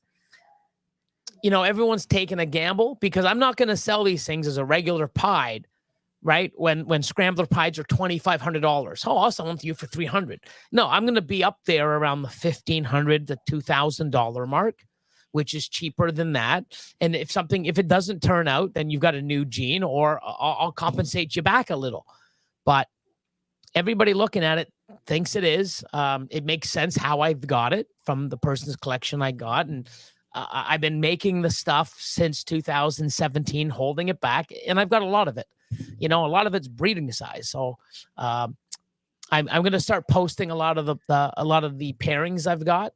everyone's taking a gamble, because I'm not going to sell these things as a regular pied, right? When Scrambler pieds are $2,500. Oh, I'll sell them to you for $300. No, I'm going to be up there around the $1,500 to $2,000 mark, which is cheaper than that. And if it doesn't turn out, then you've got a new gene, or I'll compensate you back a little. But everybody looking at it thinks it is. It makes sense how I've got it from the person's collection I got. And I've been making the stuff since 2017, holding it back, and I've got a lot of it. A lot of it's breeding size. So I'm going to start posting a lot of the pairings I've got,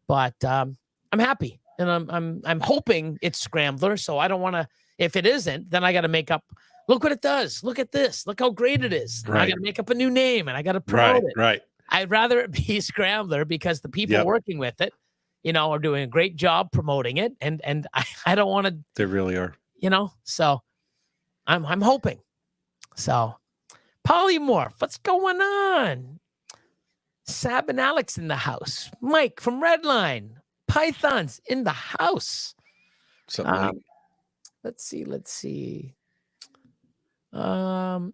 but I'm happy, and I'm hoping it's Scrambler. So I don't want to. If it isn't, then I got to make up. Look what it does. Look at this. Look how great it is. Right. I got to make up a new name, and I got to promote it. Right. I'd rather it be Scrambler, because the people working with it, are doing a great job promoting it, and I don't want to. They really are. So I'm hoping. So Polymorph, what's going on? Sab and Alex in the house. Mike from Redline. Pythons in the house. Let's see. Knockout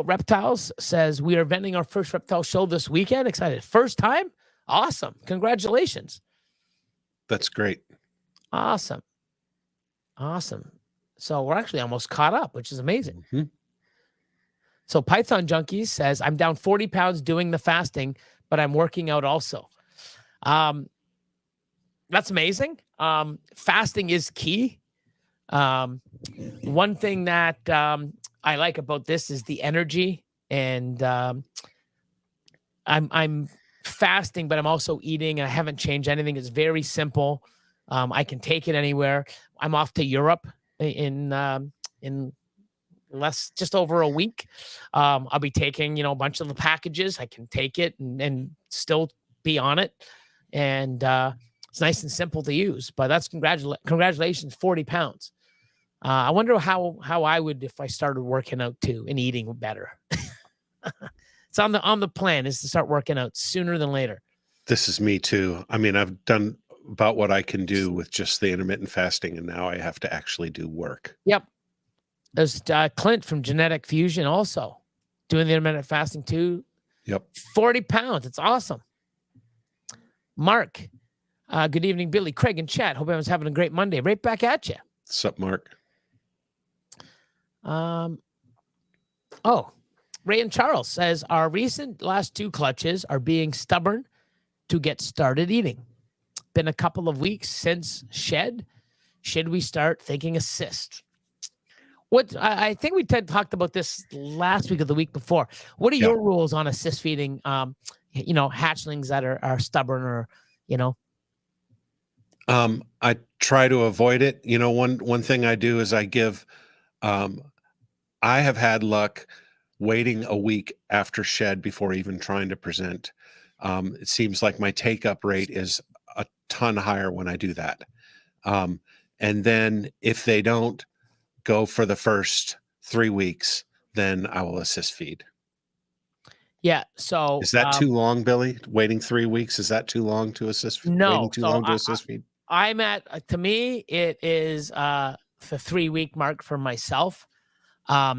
Reptiles says we are vending our first reptile show this weekend. Excited. First time? Awesome. Congratulations. That's great. Awesome. So we're actually almost caught up, which is amazing. Mm-hmm. So Python Junkies says, I'm down 40 pounds doing the fasting, but I'm working out also. That's amazing. Fasting is key. One thing that I like about this is the energy, and I'm fasting, but I'm also eating, and I haven't changed anything. It's very simple. I can take it anywhere. I'm off to Europe in just over a week. I'll be taking, a bunch of the packages. I can take it and still be on it. And it's nice and simple to use, but that's congratulations, 40 pounds. I wonder how I would, if I started working out too and eating better. It's on the plan, is to start working out sooner than later. This is me too. I mean, I've done about what I can do with just the intermittent fasting, and now I have to actually do work. Yep. There's Clint from Genetic Fusion also doing the intermittent fasting too. Yep. 40 pounds. It's awesome. Mark, good evening, Billy, Craig, and chat. Hope everyone's having a great Monday. Right back at you. What's up, Mark? Ray and Charles says, our recent last 2 clutches are being stubborn to get started eating. Been a couple of weeks since shed. Should we start thinking assist? What I think we talked about this last week or the week before. What are your rules on assist feeding? Hatchlings that are stubborn, or I try to avoid it. One thing I do is I give. I have had luck waiting a week after shed before even trying to present. It seems like my take-up rate is a ton higher when I do that. And then if they don't go for the first 3 weeks, then I will assist feed. Yeah. So Is that too long, Billy? Waiting 3 weeks? Is that too long to assist? no. Waiting too So long to assist feed? I'm at, to me, it is the 3-week mark for myself. I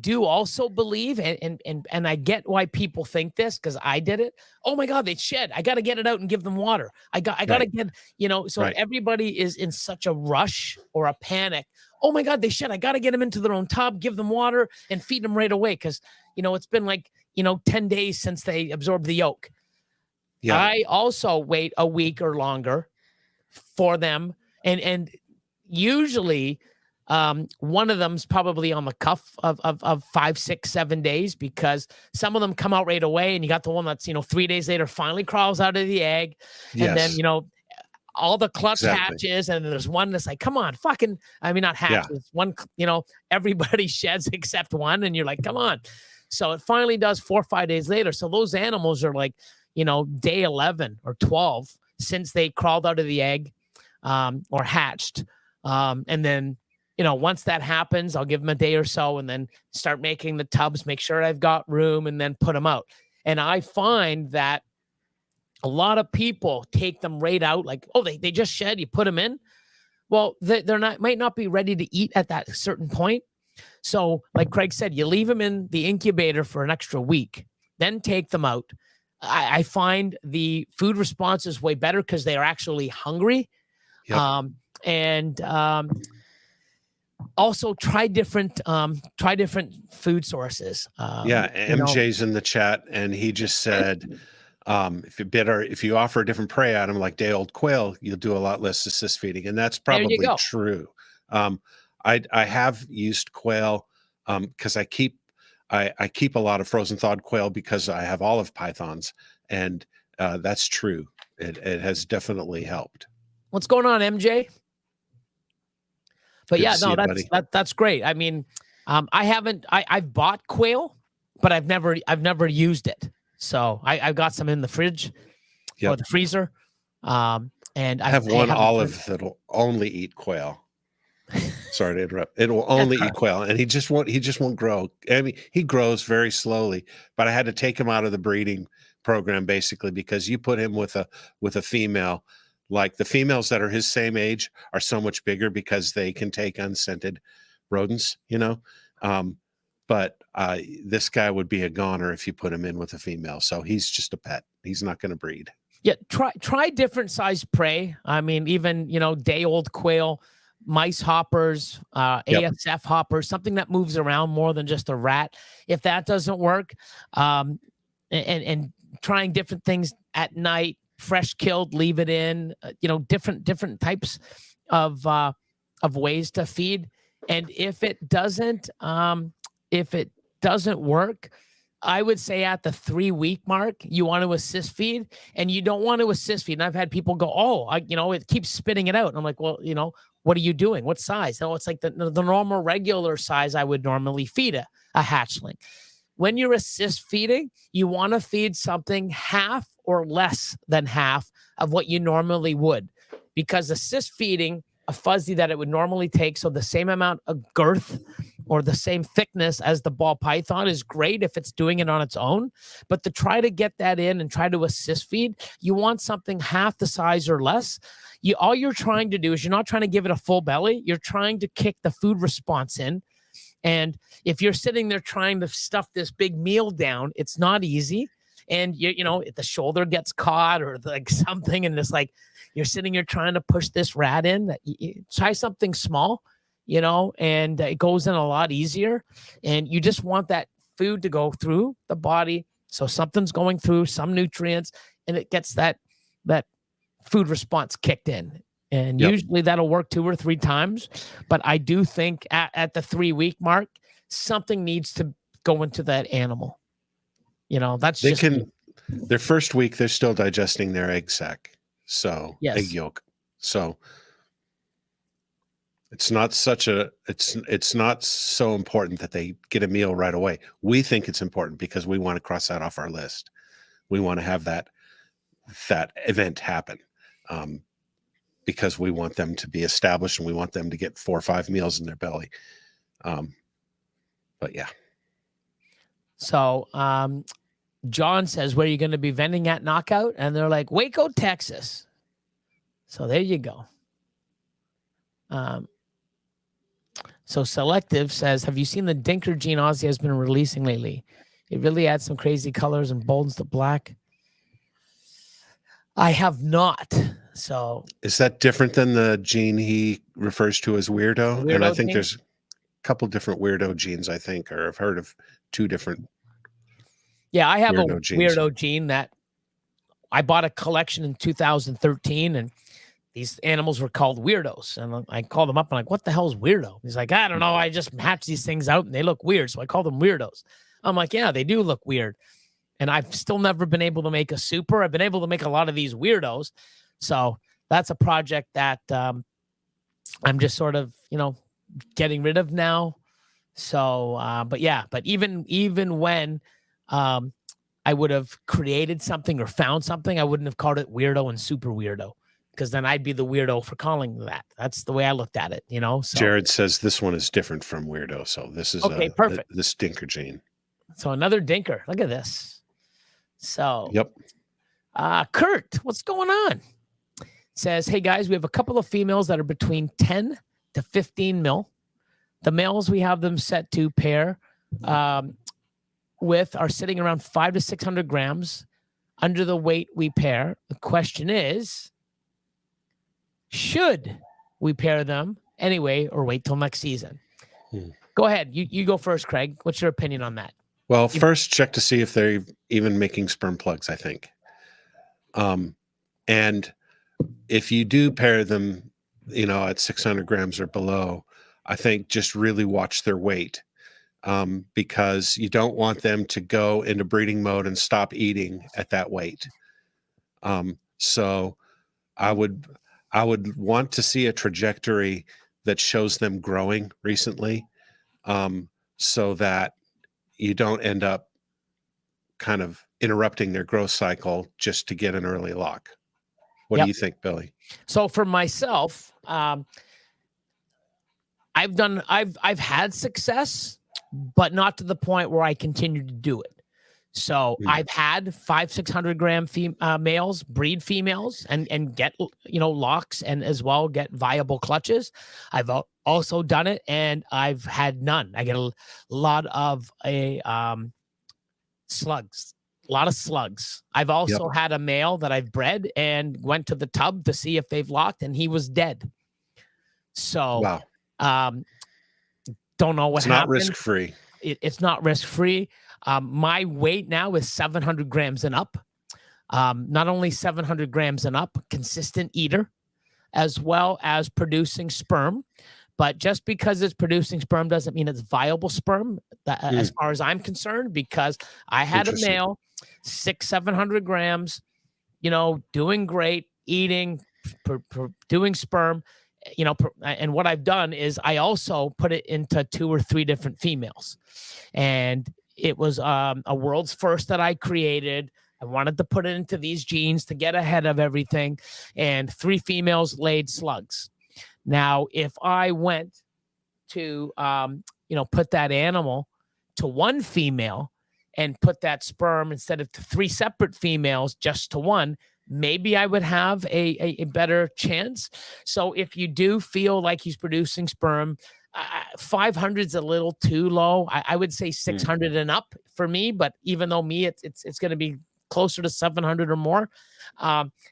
do also believe, and I get why people think this, because I did it. Oh my God, they shed. I got to get it out and give them water. I got to Right. get, so Right. everybody is in such a rush or a panic. Oh my God, they shed. I got to get them into their own tub, give them water, and feed them right away. Because, it's been like, 10 days since they absorbed the yolk. Yeah. I also wait a week or longer for them. And usually one of them's probably on the cuff of 5, 6, 7 days, because some of them come out right away, and you got the one that's 3 days later finally crawls out of the egg. And then Yes. all the clutch Exactly. hatches, and there's one that's like, come on, fucking, I mean, not hatches, one, everybody sheds except one, and you're like, come on. So it finally does 4 or 5 days later. So those animals are like, day 11 or 12 since they crawled out of the egg or hatched. And then, once that happens, I'll give them a day or so, and then start making the tubs, make sure I've got room, and then put them out. And I find that a lot of people take them right out, like, oh, they just shed, you put them in. Well, might not be ready to eat at that certain point. So like Craig said, you leave them in the incubator for an extra week, then take them out. I find the food response is way better because they are actually hungry. Yep. Also try different food sources. MJ's in the chat, and he just said, if you offer a different prey item like day-old quail, you'll do a lot less assist feeding, and that's probably true. I have used quail because I keep a lot of frozen thawed quail because I have olive pythons, and that's true. It has definitely helped. What's going on, MJ? But yeah, no, that's great. I mean, I've bought quail, but I've never used it. So I've got some in the fridge or the freezer. And I have one olive that'll only eat quail. Sorry to interrupt. It will only eat quail, and he just won't grow. I mean, he grows very slowly, but I had to take him out of the breeding program basically because you put him with a female. Like the females that are his same age are so much bigger because they can take unscented rodents, but this guy would be a goner if you put him in with a female. So he's just a pet. He's not going to breed. Yeah. Try different size prey. I mean, even, day old quail, mice hoppers, ASF hoppers, something that moves around more than just a rat. If that doesn't work, and trying different things at night, fresh killed, leave it in, different types of ways to feed. And if it doesn't work, I would say at the 3-week mark, you want to assist feed, and you don't want to assist feed. And I've had people go, oh, it keeps spitting it out. And I'm like, well, what are you doing? What size? No, it's like the normal regular size I would normally feed a hatchling. When you're assist feeding, you want to feed something half or less than half of what you normally would, because assist feeding a fuzzy that it would normally take, so the same amount of girth or the same thickness as the ball python, is great if it's doing it on its own. But to try to get that in and try to assist feed, you want something half the size or less. All you're trying to do is, you're not trying to give it a full belly. You're trying to kick the food response in. And if you're sitting there trying to stuff this big meal down, it's not easy. And if the shoulder gets caught or like something, and it's like you're sitting here trying to push this rat in, try something small, and it goes in a lot easier. And you just want that food to go through the body, so something's going through some nutrients, and it gets that food response kicked in. And usually that'll work 2 or 3 times. But I do think at the 3-week mark, something needs to go into that animal. That's their first week, they're still digesting their egg sac. So egg yolk. So it's not so important that they get a meal right away. We think it's important because we want to cross that off our list. We want to have that event happen. because we want them to be established and we want them to get 4 or 5 meals in their belly. But yeah. So John says, where are you going to be vending at Knockout? And they're like, Waco, Texas. So there you go. So Selective says, have you seen the Dinker gene Ozzy has been releasing lately? It really adds some crazy colors and boldens the black. I have not. So is that different than the gene he refers to as weirdo? And I think gene? there's a couple different weirdo genes, I think, or I've heard of 2 different. Yeah, I have weirdo a genes. weirdo gene that I bought a collection in 2013, and these animals were called weirdos. And I called them up and like, what the hell is weirdo? He's like, I don't know. I just hatch these things out and they look weird. So I call them weirdos. I'm like, yeah, they do look weird. And I've still never been able to make a super. I've been able to make a lot of these weirdos. So that's a project that I'm just sort of, getting rid of now. So, but yeah, but even when I would have created something or found something, I wouldn't have called it weirdo and super weirdo, because then I'd be the weirdo for calling that. That's the way I looked at it, So, Jared says this one is different from weirdo. So this is okay, perfect. This Dinker gene. So another Dinker. Look at this. So, yep. Kurt, what's going on? Says, hey guys, we have a couple of females that are between 10 to 15 mil. The males, we have them set to pair with are sitting around 500 to 600 grams under the weight we pair. The question is, should we pair them anyway or wait till next season? Go ahead. You go first, Craig. What's your opinion on that? Well, first check to see if they're even making sperm plugs, I think. And if you do pair them, at 600 grams or below, I think just really watch their weight, because you don't want them to go into breeding mode and stop eating at that weight. So I would want to see a trajectory that shows them growing recently, so that you don't end up kind of interrupting their growth cycle just to get an early lock. What do you think, Billy? So for myself, I've had success, but not to the point where I continue to do it. So I've had 500-600 gram males breed females and get locks, and as well get viable clutches. I've also done it, and I've had none. I get a lot of slugs. A lot of slugs. I've also had a male that I've bred and went to the tub to see if they've locked, and he was dead. So, wow. Don't know what happened. Not risk-free. It's not risk-free. My weight now is 700 grams and up. Not only 700 grams and up, consistent eater, as well as producing sperm. But just because it's producing sperm doesn't mean it's viable sperm, as far as I'm concerned, because I had a male, 600-700 grams, doing great, eating, doing sperm, and what I've done is I also put it into 2 or 3 different females. And it was a world's first that I created. I wanted to put it into these genes to get ahead of everything. And 3 females laid slugs. Now, if I went to, put that animal to 1 female and put that sperm instead of to 3 separate females just to 1, maybe I would have a better chance. So if you do feel like he's producing sperm, 500 is a little too low. I would say 600 and up for me, but even though it's going to be closer to 700 or more.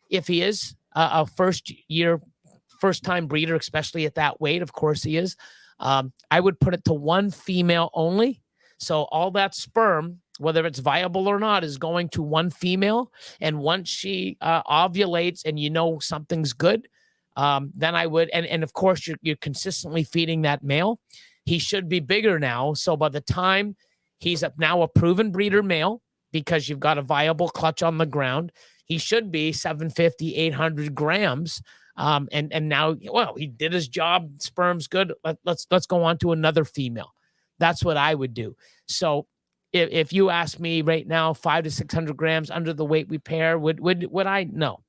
If he is a first-time breeder, especially at that weight, of course he is, I would put it to 1 female only. So all that sperm, whether it's viable or not, is going to 1 female. And once she ovulates and something's good, then I would, and of course you're consistently feeding that male. He should be bigger now. So by the time he's now a proven breeder male, because you've got a viable clutch on the ground, he should be 750, 800 grams. And now, well, he did his job. Sperm's good. Let's go on to another female. That's what I would do. So if you ask me right now, 500 to 600 grams under the weight we pair, would I? No.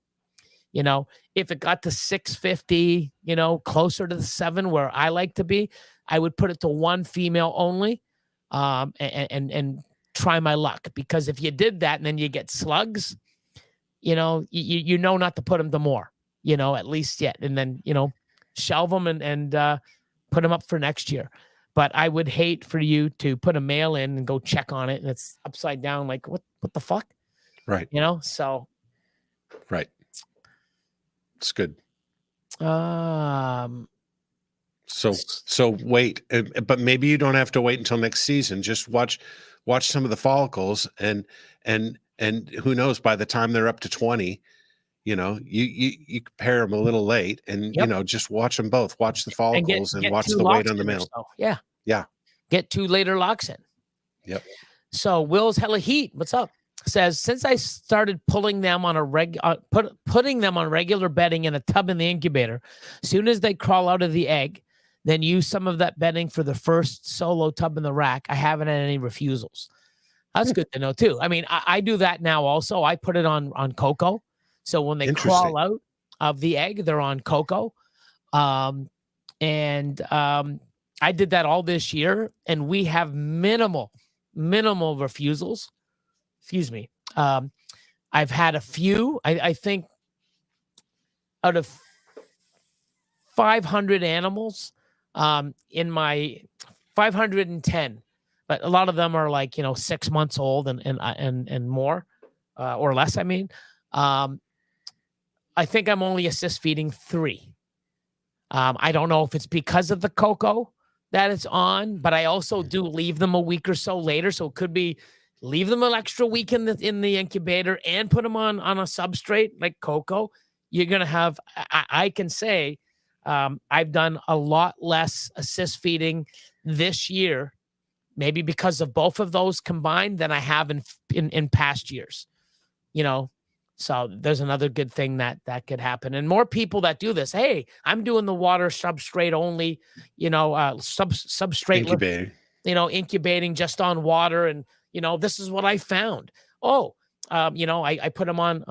if it got to 650, you know, closer to the 7 where I like to be, I would put it to 1 female only, and try my luck. Because if you did that and then you get slugs, you know, you know not to put them to more, you know, at least yet, and then, you know, shelve them and put them up for next year. But I would hate for you to put a male in and go check on it and it's upside down. Like, what the fuck? Right. You know, so. Right. It's good. So wait, but maybe you don't have to wait until next season. Just watch some of the follicles and who knows, by the time they're up to 20, you know, you pair them a little late and, you know, just watch them both. Watch the follicles and watch the weight on the male. So. Yeah. Yeah. Get 2 later locks in. Yep. So Will's Hella Heat, what's up? Says, since I started pulling them on putting them on regular bedding in a tub in the incubator, soon as they crawl out of the egg, then use some of that bedding for the first solo tub in the rack. I haven't had any refusals. That's good to know too. I mean, I do that now also. I put it on cocoa. So when they crawl out of the egg, they're on cocoa. I did that all this year, and we have minimal refusals. Excuse me. I've had a few. I think out of 500 animals, in my 510, but a lot of them are like, you know, 6 months old and more, or less. I mean, I think I'm only assist feeding 3. I don't know if it's because of the cocoa that it's on, but I also do leave them a week or so later. So it could be leave them an extra week in the incubator and put them on a substrate like cocoa. You're going to have, I can say, I've done a lot less assist feeding this year, maybe because of both of those combined, than I have in past years, you know. So there's another good thing that could happen. And more people that do this. Hey, I'm doing the water substrate only, you know, substrate incubating, you know, incubating just on water. And, you know, this is what I found. Oh, you know, I put them on,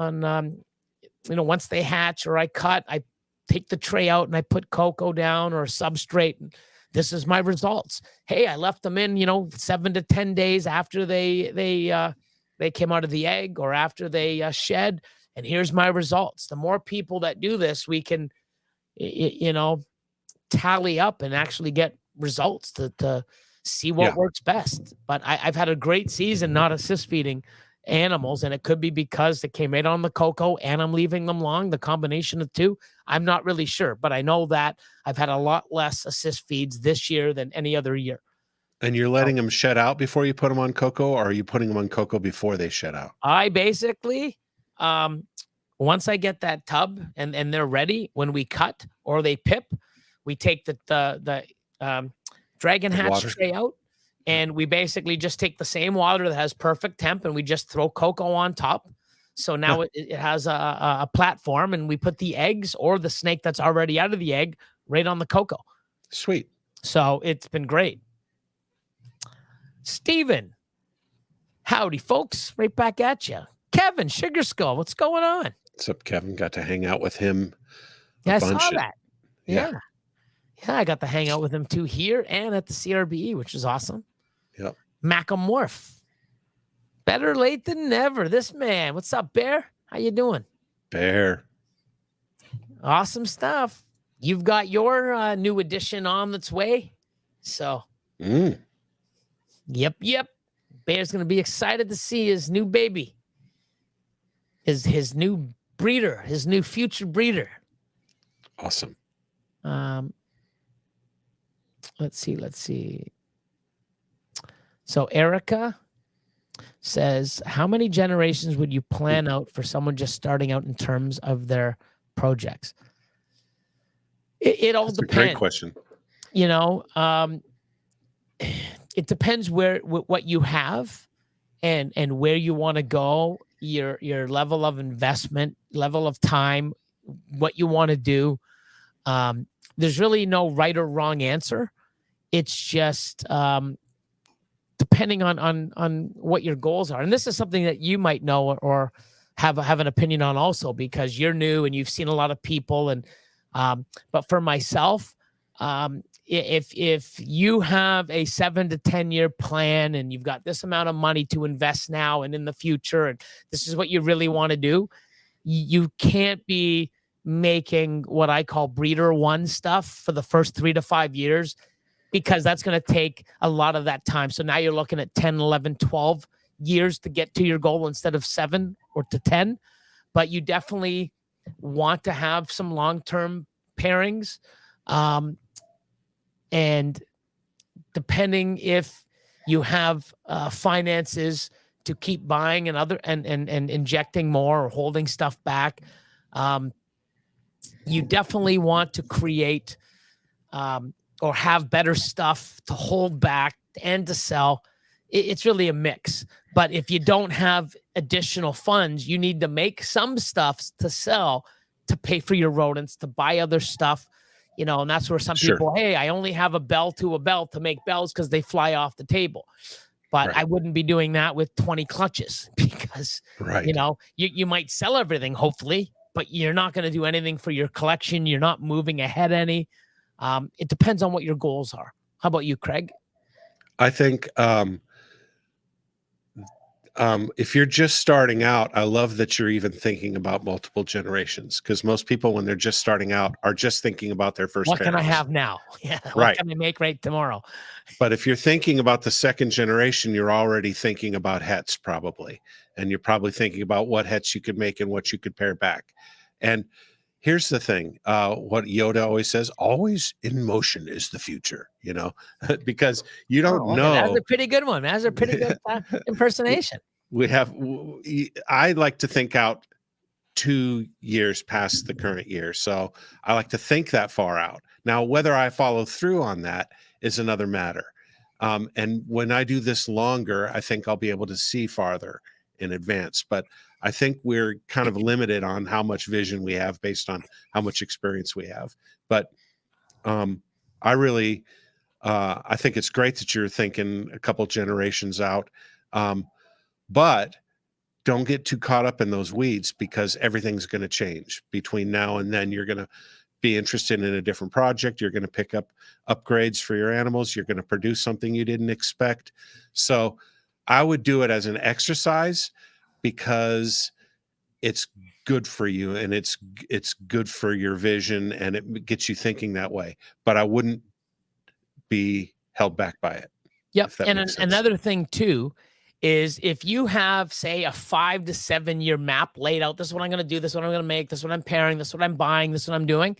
you know, once they hatch or I cut, I take the tray out and I put cocoa down or a substrate. And this is my results. Hey, I left them in, you know, 7 to 10 days after they came out of the egg or after they shed, and here's my results. The more people that do this, we can, you know, tally up and actually get results to see what works best. But I've had a great season not assist feeding animals, and it could be because they came in on the cocoa and I'm leaving them long, the combination of 2. I'm not really sure, but I know that I've had a lot less assist feeds this year than any other year. And you're letting them shed out before you put them on cocoa, or are you putting them on cocoa before they shed out? I basically, once I get that tub and they're ready, when we cut or they pip, we take the dragon hatch tray out, and we basically just take the same water that has perfect temp and we just throw cocoa on top. So now it has a platform, and we put the eggs or the snake that's already out of the egg right on the cocoa. Sweet. So it's been great. Steven, howdy, folks. Right back at you. Kevin, Sugar Skull, what's going on? What's up, Kevin? Got to hang out with him. Yeah, I saw that. Yeah. Yeah, I got to hang out with him too here and at the CRBE, which is awesome. Yep. Macamorph. Better late than never. This man. What's up, Bear? How you doing? Bear. Awesome stuff. You've got your new edition on its way. So. Yep. Bear's going to be excited to see his new baby. His new breeder, his new future breeder. Awesome. Let's see. So Erica says, how many generations would you plan out for someone just starting out in terms of their projects? It all depends. A great question. You know, it depends what you have and where you want to go, your level of investment, level of time, what you want to do. There's really no right or wrong answer. It's just depending on what your goals are. And this is something that you might know or have an opinion on also, because you're new and you've seen a lot of people. And but for myself, if you have a 7 to 10 year plan and you've got this amount of money to invest now and in the future, and this is what you really want to do, you can't be making what I call breeder one stuff for the first 3 to 5 years, because that's going to take a lot of that time. So now you're looking at 10, 11, 12 years to get to your goal instead of 7 or to 10. But you definitely want to have some long-term pairings. And depending if you have finances to keep buying and injecting more or holding stuff back, you definitely want to create or have better stuff to hold back and to sell. It's really a mix. But if you don't have additional funds, you need to make some stuff to sell, to pay for your rodents, to buy other stuff, you know. And that's where some people, hey, I only have a bell to make bells because they fly off the table. But I wouldn't be doing that with 20 clutches, because, you know, you might sell everything, hopefully, but you're not going to do anything for your collection. You're not moving ahead any. It depends on what your goals are. How about you, Craig? I think if you're just starting out, I love that you're even thinking about multiple generations, because most people, when they're just starting out, are just thinking about their first What parents. can I have now? Yeah, what can I make right tomorrow? But if you're thinking about the second generation, you're already thinking about hets probably. And you're probably thinking about what hets you could make and what you could pair back. And here's the thing, what Yoda always says, always in motion is the future, you know, because you don't know. That's a pretty good one. That's a pretty good impersonation. I like to think out 2 years past the current year. So I like to think that far out. Now, whether I follow through on that is another matter. And when I do this longer, I think I'll be able to see farther in advance. But I think we're kind of limited on how much vision we have based on how much experience we have. But I really, I think it's great that you're thinking a couple generations out. But don't get too caught up in those weeds, because everything's going to change between now and then. You're going to be interested in a different project. You're going to pick up upgrades for your animals. You're going to produce something you didn't expect. So I would do it as an exercise, because it's good for you and it's good for your vision, and it gets you thinking that way. But I wouldn't be held back by it. Yep. And another thing too is, if you have, say, a 5 to 7 year map laid out, this is what I'm going to do, this is what I'm going to make, this is what I'm pairing, this is what I'm buying, this is what I'm doing,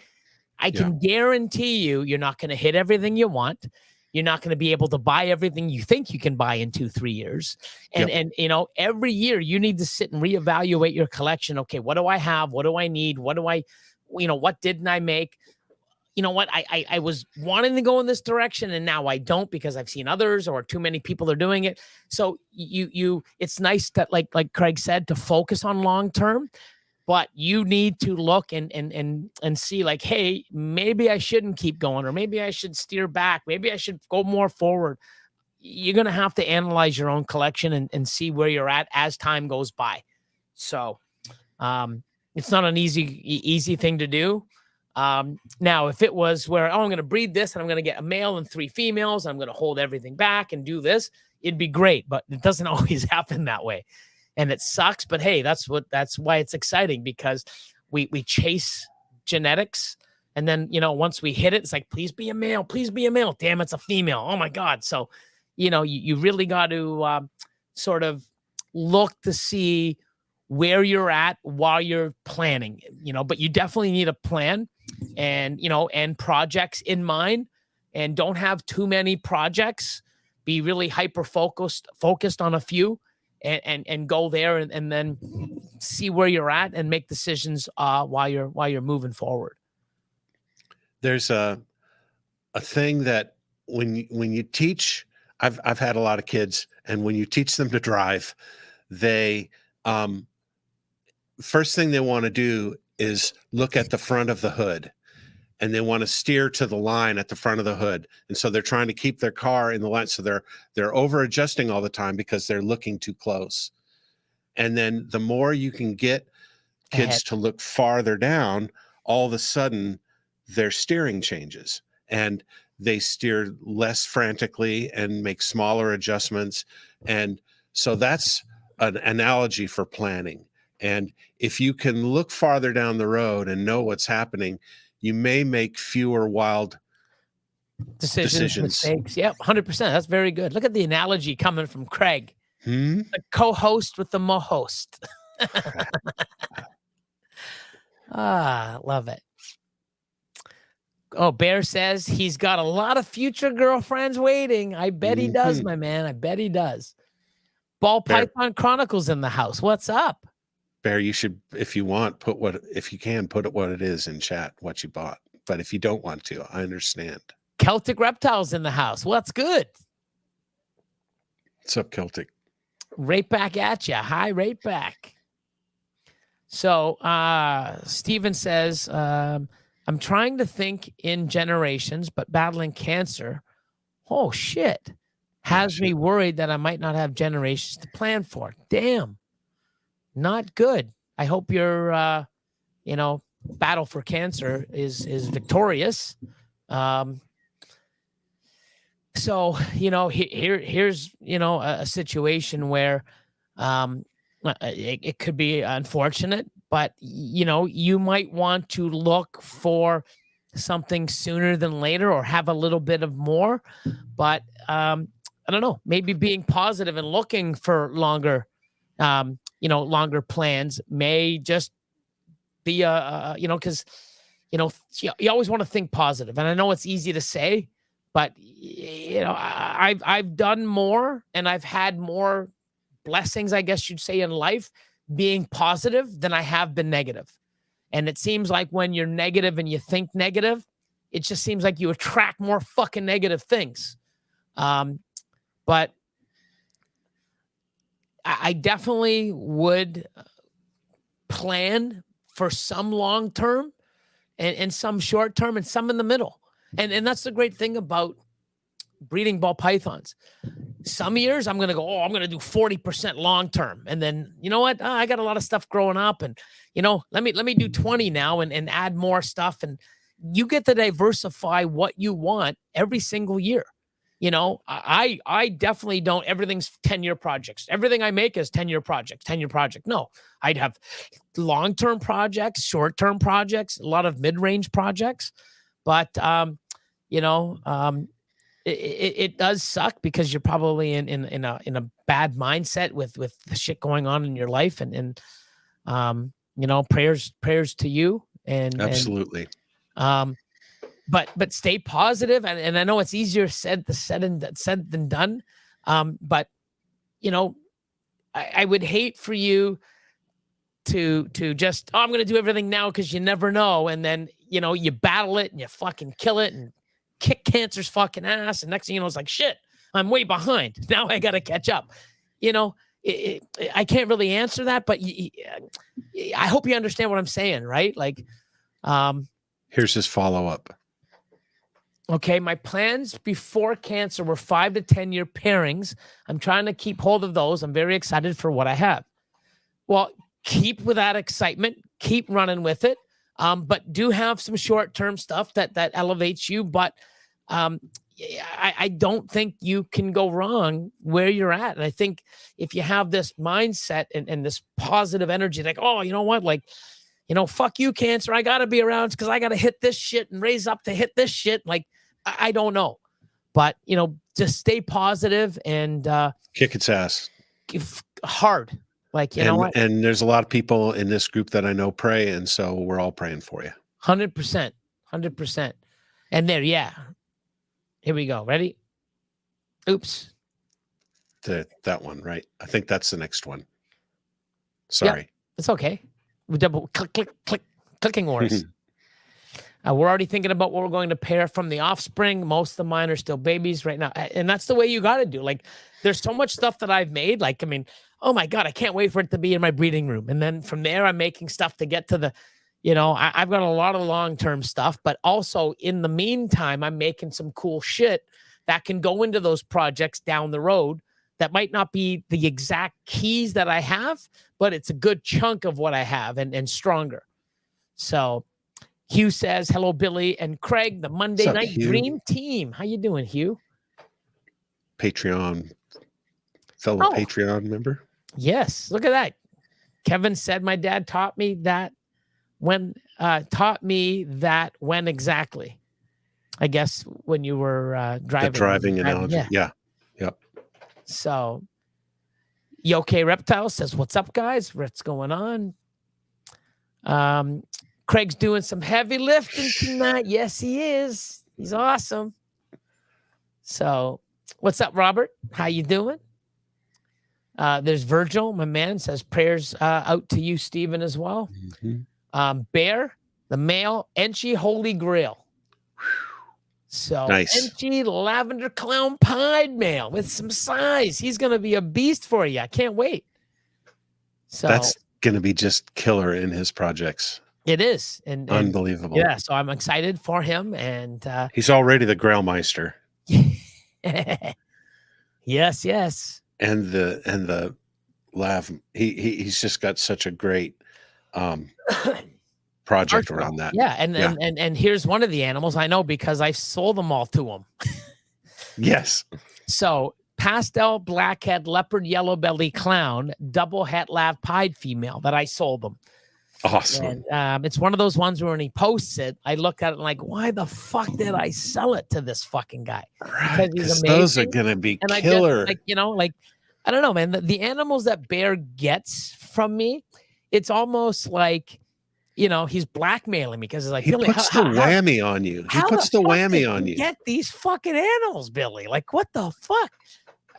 I can guarantee you're not going to hit everything you want. You're not going to be able to buy everything you think you can buy in 2-3 years. And you know, every year you need to sit and reevaluate your collection. Okay, what do I have? What do I need? What do I, you know, what didn't I make? You know what, I was wanting to go in this direction and now I don't, because I've seen others or too many people are doing it. So it's nice that, like Craig said, to focus on long term, but you need to look and see, like, hey, maybe I shouldn't keep going, or maybe I should steer back, maybe I should go more forward. You're going to have to analyze your own collection and see where you're at as time goes by. So it's not an easy thing to do. Now, if it was where, I'm going to breed this and I'm going to get a male and 3 females, I'm going to hold everything back and do this, it'd be great, but it doesn't always happen that way. And it sucks, but hey, that's why it's exciting, because we chase genetics. And then, you know, once we hit it, it's like, please be a male, please be a male. Damn, it's a female. Oh my God. So, you know, you really got to sort of look to see where you're at while you're planning, you know, but you definitely need a plan and, you know, and projects in mind, and don't have too many projects. Be really hyper focused on a few, and go there and then see where you're at and make decisions while you're moving forward. There's a thing that when you teach, I've had a lot of kids, and when you teach them to drive, they first thing they want to do is look at the front of the hood, and they want to steer to the line at the front of the hood. And so they're trying to keep their car in the line. So they're over adjusting all the time because they're looking too close. And then the more you can get kids Ahead. to look farther down, all of a sudden their steering changes and they steer less frantically and make smaller adjustments. And so that's an analogy for planning. And if you can look farther down the road and know what's happening, you may make fewer wild decisions. Mistakes. Yep, 100%. That's very good. Look at the analogy coming from Craig, the co-host with the mo-host. Love it. Oh, Bear says he's got a lot of future girlfriends waiting. I bet he does, my man. I bet he does. Ball Bear. Python Chronicles in the house. What's up? Bear, you should, if you want, put what it is in chat, what you bought. But if you don't want to, I understand. Celtic Reptiles in the house. What's good? What's up, Celtic? Right back at you. Hi, right back. So Steven says, I'm trying to think in generations, but battling cancer, oh shit, has me worried that I might not have generations to plan for. Damn, not good. I hope your, battle for cancer is victorious. So, here's, a situation where it could be unfortunate, but, you might want to look for something sooner than later or have a little bit of more. But I don't know, maybe being positive and looking for longer plans may just be, because, you always want to think positive. And I know it's easy to say, but, I've done more and I've had more blessings, I guess you'd say, in life being positive than I have been negative. And it seems like when you're negative and you think negative, it just seems like you attract more fucking negative things. But I definitely would plan for some long term and some short term and some in the middle. And that's the great thing about breeding ball pythons. Some years I'm going to go, I'm going to do 40% long term. And then, you know what? I got a lot of stuff growing up and, let me do 20 now and add more stuff. And you get to diversify what you want every single year. I definitely don't. Everything's 10-year projects. Everything I make is 10-year projects, 10-year project. No, I'd have long-term projects, short-term projects, a lot of mid-range projects. But, it does suck because you're probably in a bad mindset with the shit going on in your life and prayers to you and absolutely. But stay positive. And I know it's easier said than done. But I would hate for you to just, I'm going to do everything now because you never know. And then, you battle it and you fucking kill it and kick cancer's fucking ass. And next thing you know, it's like, shit, I'm way behind. Now I got to catch up. I can't really answer that, but I hope you understand what I'm saying, right? Like, here's his follow-up. Okay, my plans before cancer were 5 to 10 year pairings. I'm trying to keep hold of those. I'm very excited for what I have. Well, keep with that excitement. Keep running with it. But do have some short-term stuff that elevates you. But I don't think you can go wrong where you're at. And I think if you have this mindset and this positive energy, like, oh, you know what? Like, fuck you, cancer. I got to be around because I got to hit this shit and raise up to hit this shit. Like, I don't know. But, just stay positive and kick its ass hard. Like, you know what? And there's a lot of people in this group that I know pray. And so we're all praying for you. 100%. 100%. And there, yeah. Here we go. Ready? Oops. That one, right? I think that's the next one. Sorry. Yep, it's okay. We double clicking orders. We're already thinking about what we're going to pair from the offspring. Most of mine are still babies right now. And that's the way you got to do. Like, there's so much stuff that I've made. Like, I mean, oh my God, I can't wait for it to be in my breeding room. And then from there, I'm making stuff to get to the, I've got a lot of long-term stuff, but also in the meantime, I'm making some cool shit that can go into those projects down the road that might not be the exact keys that I have, but it's a good chunk of what I have and stronger. So Hugh says, hello, Billy and Craig, the Monday What's up, Night Hugh? Dream Team. How you doing, Hugh? Patreon, fellow Oh. Patreon member. Yes, look at that. Kevin said my dad taught me that when exactly. I guess when you were driving. The driving analogy. Yeah. Yep. So Yoke Reptile says, what's up, guys? What's going on? Craig's doing some heavy lifting tonight. Yes, he is. He's awesome. So what's up, Robert? How you doing? There's Virgil, my man, says prayers out to you, Stephen, as well. Mm-hmm. Bear, the male, Enchi Holy Grail. So Nice. Enchi Lavender Clown Pied male with some size. He's going to be a beast for you. I can't wait. So That's going to be just killer in his projects. It is. And unbelievable. Yeah, so I'm excited for him. And he's already the Grailmeister. Yes. And the lav, he's just got such a great project around that. Yeah, and here's one of the animals I know because I sold them all to him. Yes. So pastel blackhead leopard yellow belly clown double het lav pied female that I sold them. Awesome. And it's one of those ones where when he posts it, I look at it like, why the fuck did I sell it to this fucking guy? Right, because those are gonna be killer. I don't know, man. The animals that Bear gets from me, it's almost like, he's blackmailing me because it's like, he Billy, puts the whammy on you. He puts the whammy on you. Get these fucking animals, Billy. Like, what the fuck?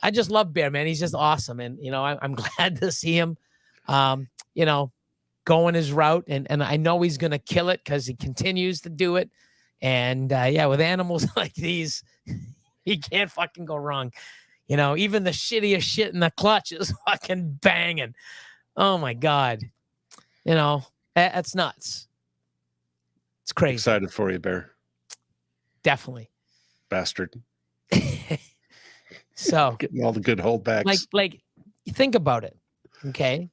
I just love Bear, man. He's just awesome, and I'm glad to see him. Going his route, and I know he's gonna kill it because he continues to do it. And with animals like these, he can't fucking go wrong. Even the shittiest shit in the clutch is fucking banging. Oh my god, that's nuts. It's crazy. Excited for you, Bear. Definitely, bastard. So getting all the good holdbacks. Like, you think about it, okay?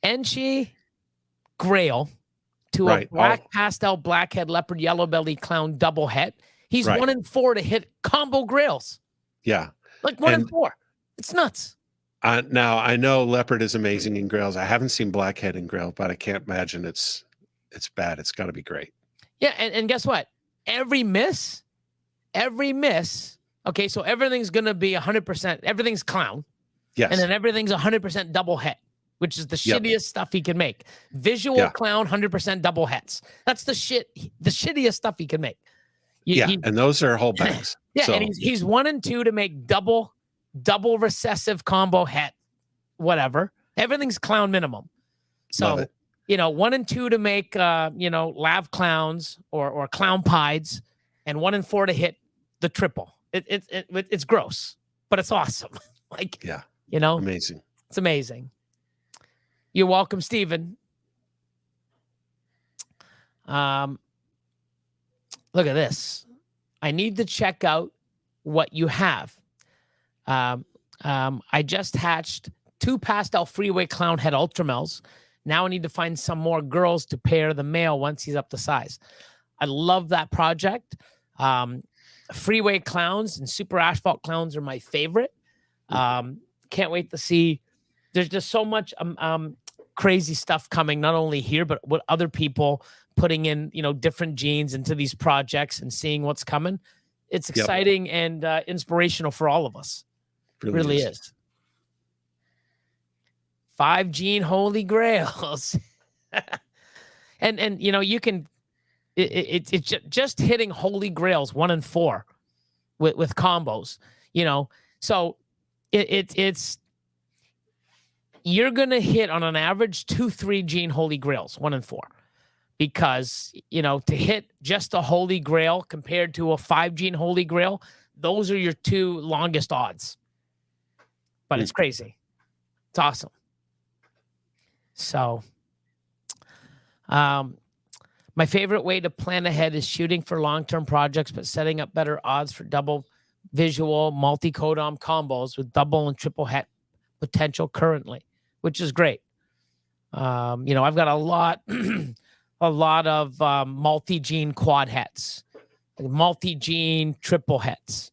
Enchi Grail to a black pastel blackhead leopard yellow belly clown double het. He's 1 in 4 to hit combo grails. Yeah, like 1 in 4. It's nuts. Now I know leopard is amazing in grails. I haven't seen blackhead in grail, but I can't imagine it's bad. It's got to be great. Yeah, and guess what? Every miss. Okay, so everything's gonna be 100%. Everything's clown. Yes, and then everything's 100% double het, which is the shittiest stuff he can make. Visual clown, 100% double hets. That's the shittiest stuff he can make. And those are holdbacks. And he's 1 and 2 to make double recessive combo het, whatever. Everything's clown minimum. So 1 and 2 to make lav clowns or clown pieds, and 1 and 4 to hit the triple. It's gross, but it's awesome. Amazing. It's amazing. You're welcome, Stephen. Look at this. I need to check out what you have. I just hatched 2 pastel freeway clown head ultramels. Now I need to find some more girls to pair the male once he's up to size. I love that project. Freeway clowns and super asphalt clowns are my favorite. Can't wait to see. There's just so much crazy stuff coming, not only here, but with other people putting in, different genes into these projects and seeing what's coming. It's exciting and inspirational for all of us. Really is. 5 gene holy grails. and you can, it's just hitting holy grails 1 and 4 with combos, so it's you're going to hit on an average 2-3 gene holy grails 1 and 4, because, to hit just a holy grail compared to a 5 gene holy grail, those are your 2 longest odds. But it's crazy. It's awesome. So, my favorite way to plan ahead is shooting for long-term projects, but setting up better odds for double visual multi-codom combos with double and triple het potential currently, which is great. I've got a lot, a lot of multi-gene quad hets, multi-gene triple hets.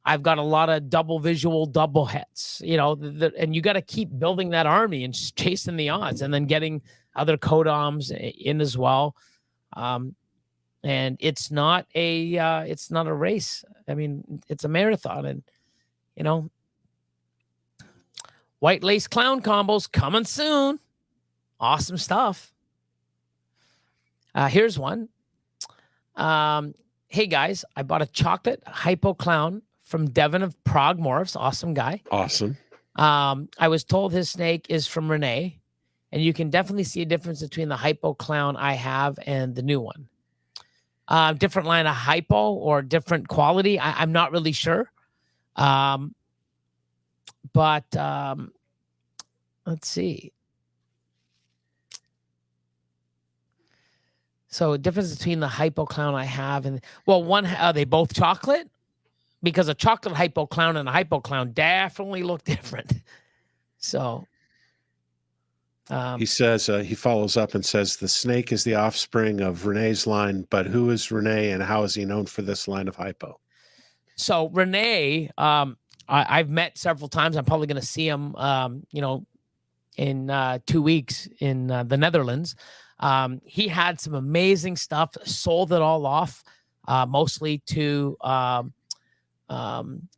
I've got a lot of double visual double hets, and you got to keep building that army and just chasing the odds, and then getting other codoms in as well. And it's not a race. I mean, it's a marathon, and white lace clown combos coming soon. Awesome stuff. Here's one. Hey guys, I bought a chocolate hypo clown from Devin of Prague Morphs. Awesome guy. Awesome. I was told his snake is from Renee, and you can definitely see a difference between the hypo clown I have and the new one. Different line of hypo or different quality. I'm not really sure. But let's see. So difference between the hypo clown I have and, well, one, are they both chocolate? Because a chocolate hypo clown and a hypo clown definitely look different. So he says, he follows up and says, the snake is the offspring of Renee's line, but who is Renee and how is he known for this line of hypo? So Renee, I've met several times. I'm probably going to see him, in 2 weeks in the Netherlands. He had some amazing stuff, sold it all off, mostly to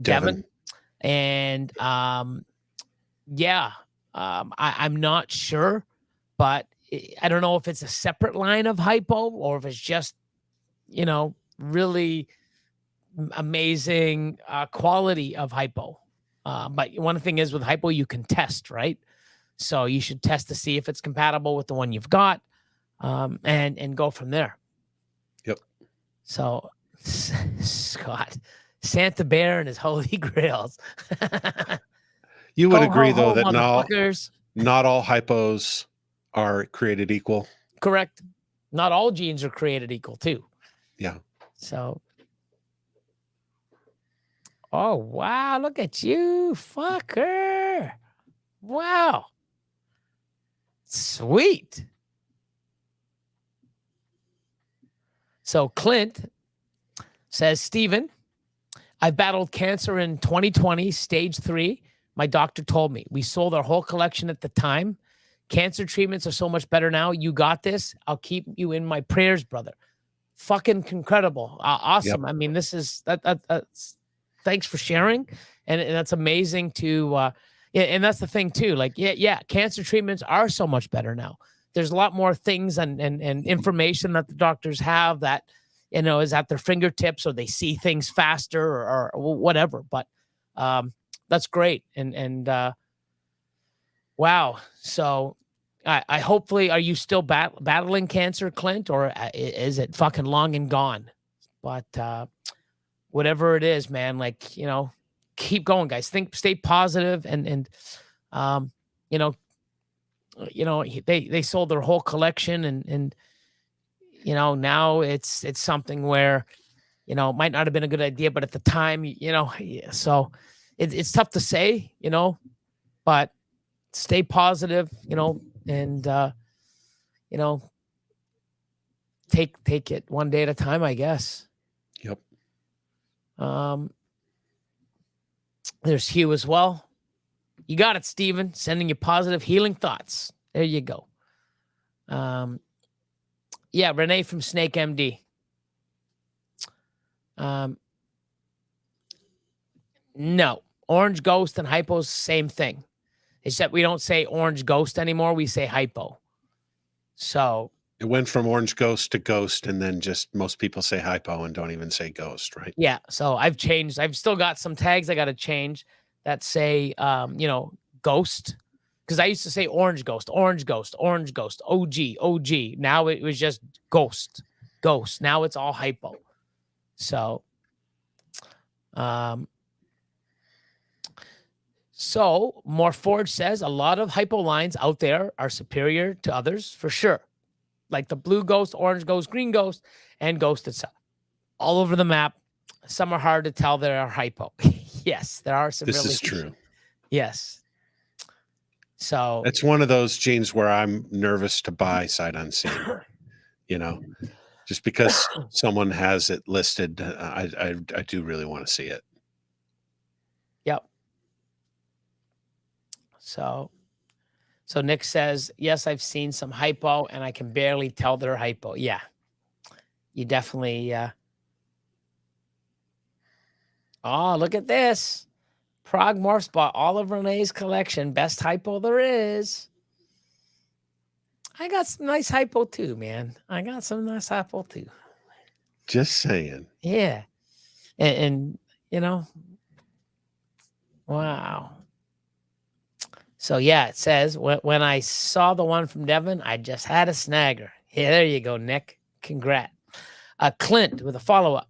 Devin. And I'm not sure, but I don't know if it's a separate line of hypo or if it's just, really amazing quality of hypo. But one thing is with hypo, you can test, right? So you should test to see if it's compatible with the one you've got, and go from there. Yep. So Scott, Santa Bear and his holy grails. You would agree, though, that not all hypos are created equal. Correct. Not all genes are created equal, too. Yeah. So, oh, wow. Look at you, fucker. Wow. Sweet. So Clint says, Steven, I battled cancer in 2020, stage 3. My doctor told me. We sold our whole collection at the time. Cancer treatments are so much better now. You got this. I'll keep you in my prayers, brother. Fucking incredible. Awesome. Yep. I mean, this is that's thanks for sharing. And that's amazing to and that's the thing too. Like, cancer treatments are so much better now. There's a lot more things and information that the doctors have that, is at their fingertips, or they see things faster or whatever. But that's great. And wow. So I hopefully, are you still battling cancer, Clint, or is it fucking long and gone? But whatever it is, man, keep going, guys. Stay positive, and they sold their whole collection, and now it's something where, it might not have been a good idea, but at the time, so it's tough to say, but stay positive, and take it one day at a time, I guess. Yep. There's Hugh as well. You got it, Steven. Sending you positive healing thoughts. There you go. Renee from Snake MD. No. Orange Ghost and Hypo's same thing. Except we don't say Orange Ghost anymore. We say Hypo. So it went from Orange Ghost to Ghost, and then just most people say Hypo and don't even say Ghost, right? Yeah. So I've changed. I've still got some tags I got to change that say, Ghost. Because I used to say Orange Ghost, Orange Ghost, Orange Ghost, OG, OG. Now it was just Ghost. Now it's all Hypo. So, Morforge says a lot of hypo lines out there are superior to others for sure. Like the blue ghost, orange ghost, green ghost, and ghost itself. All over the map. some are hard to tell that are hypo. Yes, there are some. This really, is true. Yes. So It's one of those genes where I'm nervous to buy sight unseen. You know, just because someone has it listed, I do really want to see it. Yep. So Nick says, yes, I've seen some hypo and I can barely tell they're hypo. Yeah. You definitely, oh, look at this. Prague Morphs bought all of Renee's collection. Best hypo there is. I got some nice hypo too, man. I got some nice hypo too. Just saying. Yeah. And you know, wow. So yeah, it says when I saw the one from Devon, I just had a snagger. Yeah, there you go, Nick. Congrats. Clint with a follow-up.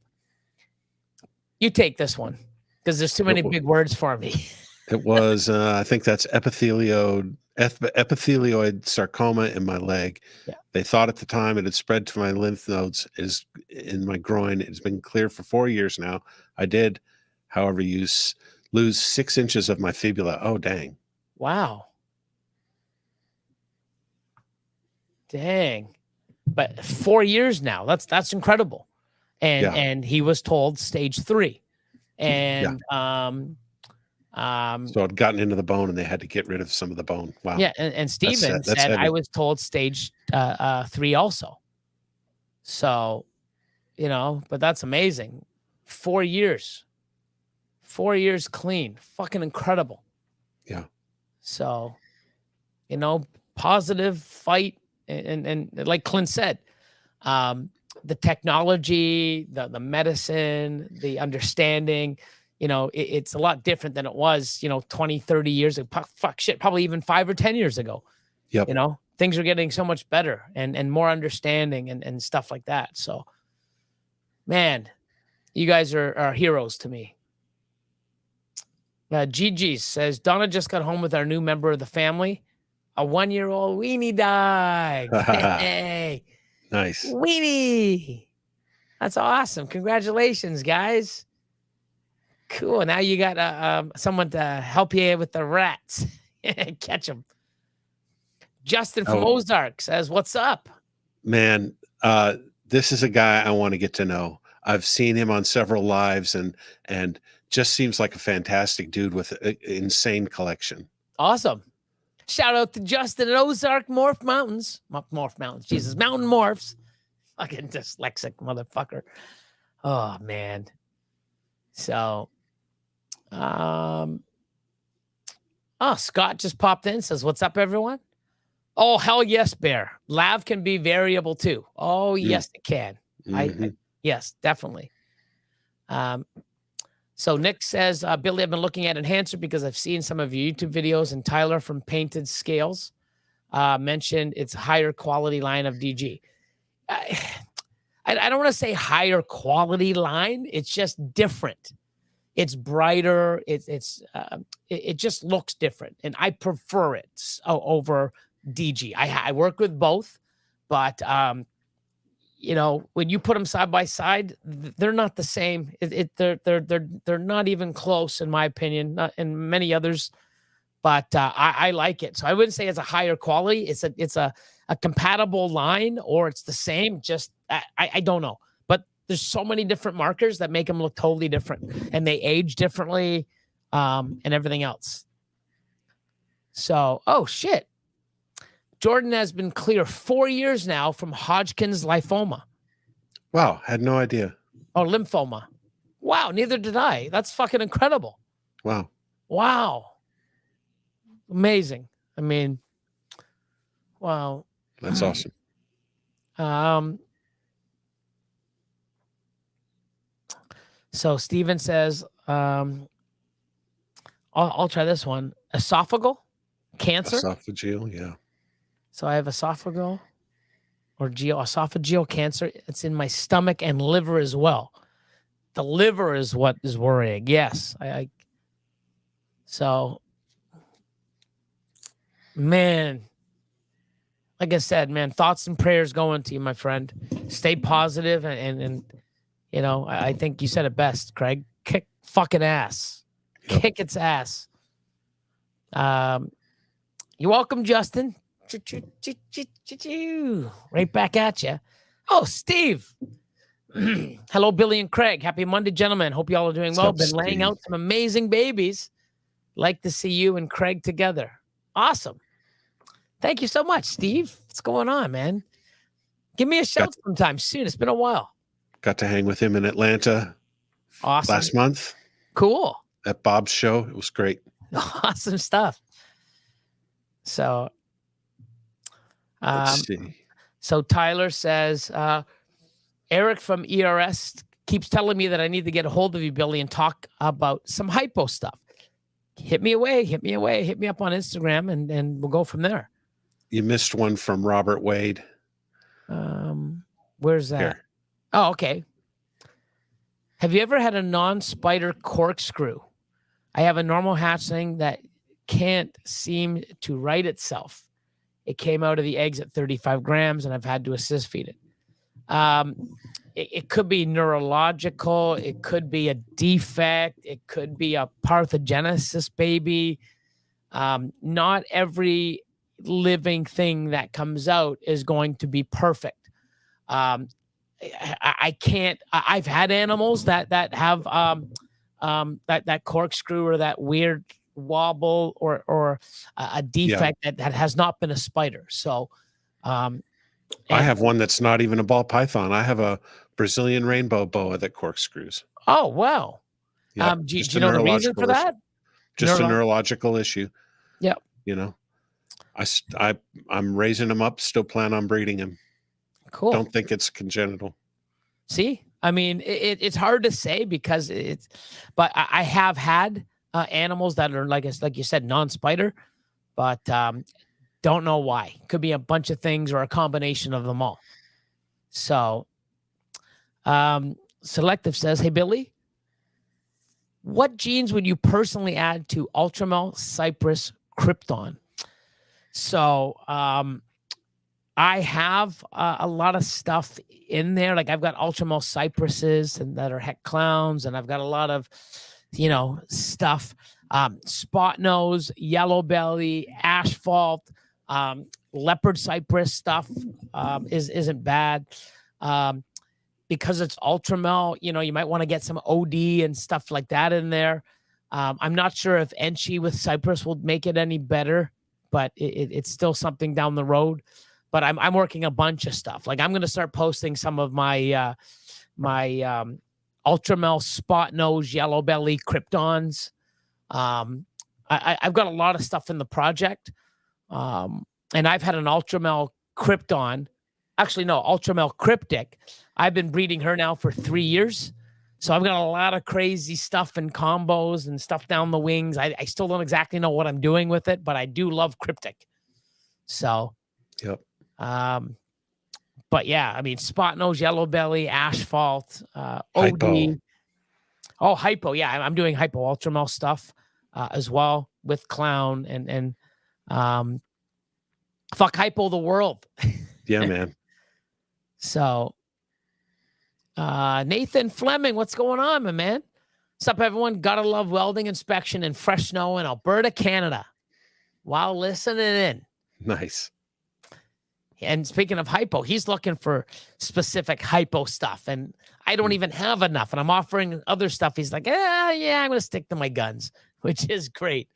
You take this one because there's too many big words for me. It was, I think that's epithelioid sarcoma in my leg. Yeah. They thought at the time it had spread to my lymph nodes, is in my groin. It's been clear for 4 years now. I did, however, lose 6 inches of my fibula. Oh, dang. Wow. Dang. But 4 years now. That's incredible. And he was told stage 3. And so I'd gotten into the bone and they had to get rid of some of the bone. Wow. Yeah, and Steven that's said heavy. I was told stage 3 also. So, you know, but that's amazing. 4 years. 4 years clean. Fucking incredible. Yeah. So, you know, positive fight and like Clint said, the technology, the medicine, the understanding, you know, it's a lot different than it was, you know, 20, 30 years ago. Fuck shit, probably even 5 or 10 years ago. Yep. You know, things are getting so much better and more understanding and stuff like that. So, man, you guys are heroes to me. Gigi says, Donna just got home with our new member of the family, a 1-year-old weenie dog. Hey, nice. Weenie. That's awesome. Congratulations, guys. Cool. Now you got someone to help you with the rats. Catch them. Justin from Ozark says, what's up? Man, this is a guy I want to get to know. I've seen him on several lives and just seems like a fantastic dude with an insane collection. Awesome. Shout out to Justin at Ozark Morph Mountains. Morph Mountains. Jesus, Mountain Morphs. Fucking dyslexic motherfucker. Oh, man. So, Scott just popped in, says, what's up, everyone? Oh, hell yes, Bear. Lav can be variable too. Oh, yes, it can. Mm-hmm. Yes, definitely. So Nick says, Billy, I've been looking at Enhancer because I've seen some of your YouTube videos, and Tyler from Painted Scales mentioned it's a higher quality line of DG. I don't want to say higher quality line. It's just different. It's brighter. It just looks different, and I prefer it over DG. I work with both, but you know, when you put them side by side, they're not the same. They're not even close, in my opinion, not in many others. But I like it. So I wouldn't say it's a higher quality. It's a compatible line, or it's the same. Just I don't know. But there's so many different markers that make them look totally different, and they age differently, and everything else. So, oh shit. Jordan has been clear 4 years now from Hodgkin's lymphoma. Wow, had no idea. Oh, lymphoma. Wow, neither did I. That's fucking incredible. Wow. Wow. Amazing. I mean, wow. That's awesome. So Steven says, I'll try this one. Esophageal cancer. Esophageal, yeah. So I have esophageal cancer. It's in my stomach and liver as well. The liver is what is worrying. Yes. So, man, like I said, man, thoughts and prayers going to you, my friend. Stay positive and You know, I think you said it best, Craig. Kick fucking ass. Yep. Kick its ass. You're welcome, Justin. Right back at you. Oh, Steve. Hello, Billy and Craig. Happy Monday, gentlemen. Hope you all are doing What's well. up, Been laying Steve? out some amazing babies. Like to see you and Craig together. Awesome. Thank you so much, Steve. What's going on, man? Give me a shout sometime soon. It's been a while. Got to hang with him in Atlanta Awesome. last month Cool. at Bob's show. It was great. Awesome stuff. So, Let's see. so Tyler says, Eric from ERS keeps telling me that I need to get a hold of you, Billy, and talk about some hypo stuff. Hit me away. Hit me up on Instagram, and we'll go from there. You missed one from Robert Wade. Where's that? Here. Oh, okay. Have you ever had a non-spider corkscrew? I have a normal hatchling that can't seem to right itself. It came out of the eggs at 35 grams, and I've had to assist feed it. It could be neurological. It could be a defect. It could be a parthenogenesis baby. Not every living thing that comes out is going to be perfect. I can't. I've had animals that have that corkscrew or that weird wobble or a defect that has not been a spider. So, I have one that's not even a ball python. I have a Brazilian rainbow boa that corkscrews. Oh wow! Yep. Do you know the reason for that? Just a neurological issue. Yep. You know, I'm raising him up. Still plan on breeding him. Cool. Don't think it's congenital. See, I mean, it's hard to say because but I have had animals that are like you said, non-spider, but don't know why. Could be a bunch of things or a combination of them all. So, Selective says, "Hey Billy, what genes would you personally add to Ultramel Cypress Krypton?" So, I have a lot of stuff in there. Like I've got Ultramel Cypresses and that are heck clowns, and I've got a lot of, stuff. Spot nose, yellow belly, asphalt, leopard cypress stuff isn't bad. Because it's Ultramel, you might want to get some OD and stuff like that in there. I'm not sure if Enchi with cypress will make it any better, but it's still something down the road. But I'm working a bunch of stuff. Like I'm going to start posting some of my Ultramel spot nose yellow belly kryptons. I've got a lot of stuff in the project, and I've had an Ultramel krypton. Actually, no, Ultramel cryptic. I've been breeding her now for 3 years. So I've got a lot of crazy stuff and combos and stuff down the wings. I still don't exactly know what I'm doing with it, but I do love cryptic. So, yep. But yeah, I mean, spot nose, yellow belly, asphalt, Hypo. OD. Oh, hypo. Yeah, I'm doing hypo Ultramel stuff as well with clown and fuck hypo the world. Yeah, man. So, Nathan Fleming, what's going on, my man? What's up, everyone? Gotta love welding inspection in fresh snow in Alberta, Canada. While listening in. Nice. And speaking of hypo, he's looking for specific hypo stuff, and I don't even have enough. And I'm offering other stuff. He's like, yeah, I'm going to stick to my guns, which is great.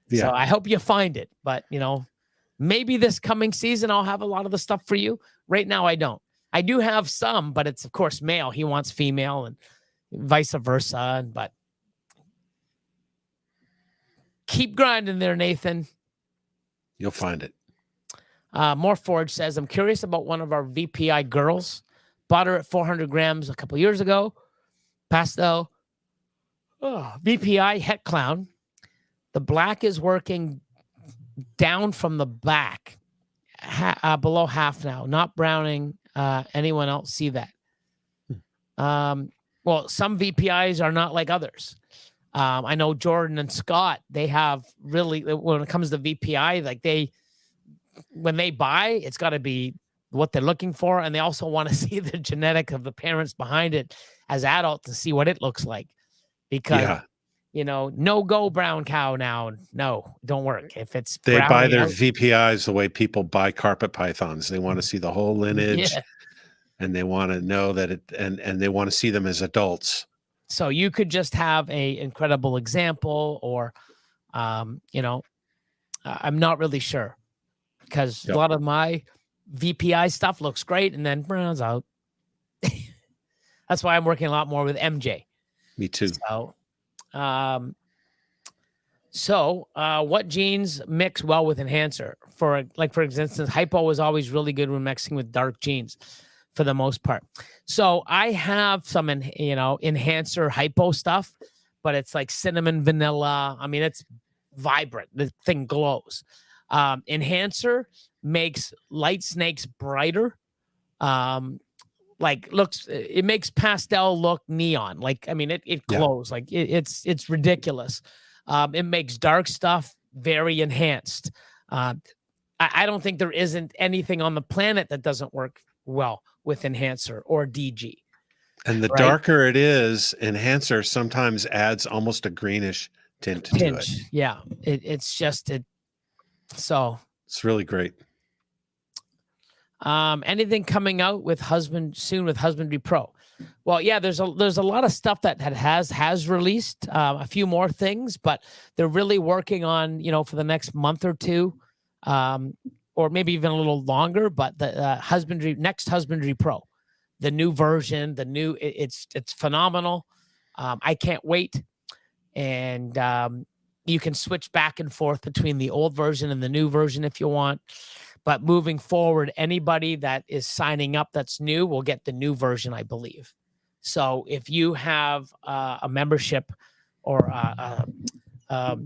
Yeah. So I hope you find it. But, maybe this coming season, I'll have a lot of the stuff for you. Right now, I don't. I do have some, but it's, of course, male. He wants female and vice versa. But keep grinding there, Nathan. You'll find it. More Forge says, I'm curious about one of our VPI girls. Bought her at 400 grams a couple years ago. Pastel. VPI het clown. The black is working down from the back. Below half now. Not browning. Anyone else see that? Well, some VPIs are not like others. I know Jordan and Scott, they have really, when it comes to VPI, like when they buy, it's got to be what they're looking for, and they also want to see the genetic of the parents behind it as adults to see what it looks like. Because Yeah. no go brown cow now. No, don't work. If it's They buy browning their out, VPIs the way people buy carpet pythons. They want to see the whole lineage, yeah. and they want to know that and they want to see them as adults. So you could just have a incredible example, or, I'm not really sure, because Yep. a lot of my VPI stuff looks great and then browns out. That's why I'm working a lot more with MJ. Me too. So, what genes mix well with enhancer? For instance, hypo is always really good when mixing with dark genes, for the most part. So I have some, enhancer hypo stuff, but it's like cinnamon, vanilla. I mean, it's vibrant. The thing glows. Enhancer makes light snakes brighter. It makes pastel look neon. It glows. Yeah. It's ridiculous. It makes dark stuff very enhanced. I don't think there isn't anything on the planet that doesn't work well with enhancer or DG. And the right? darker it is, enhancer sometimes adds almost a greenish tint to it. Yeah. It's just it. So it's really great. Anything coming out with HUSBANDRY.PRO? Well, yeah, there's a lot of stuff that has released, a few more things, but they're really working on, for the next month or two, or maybe even a little longer, but the next HUSBANDRY.PRO, the new version, it's phenomenal. I can't wait. And you can switch back and forth between the old version and the new version if you want. But moving forward, anybody that is signing up that's new will get the new version, I believe. So if you have a membership, or it's not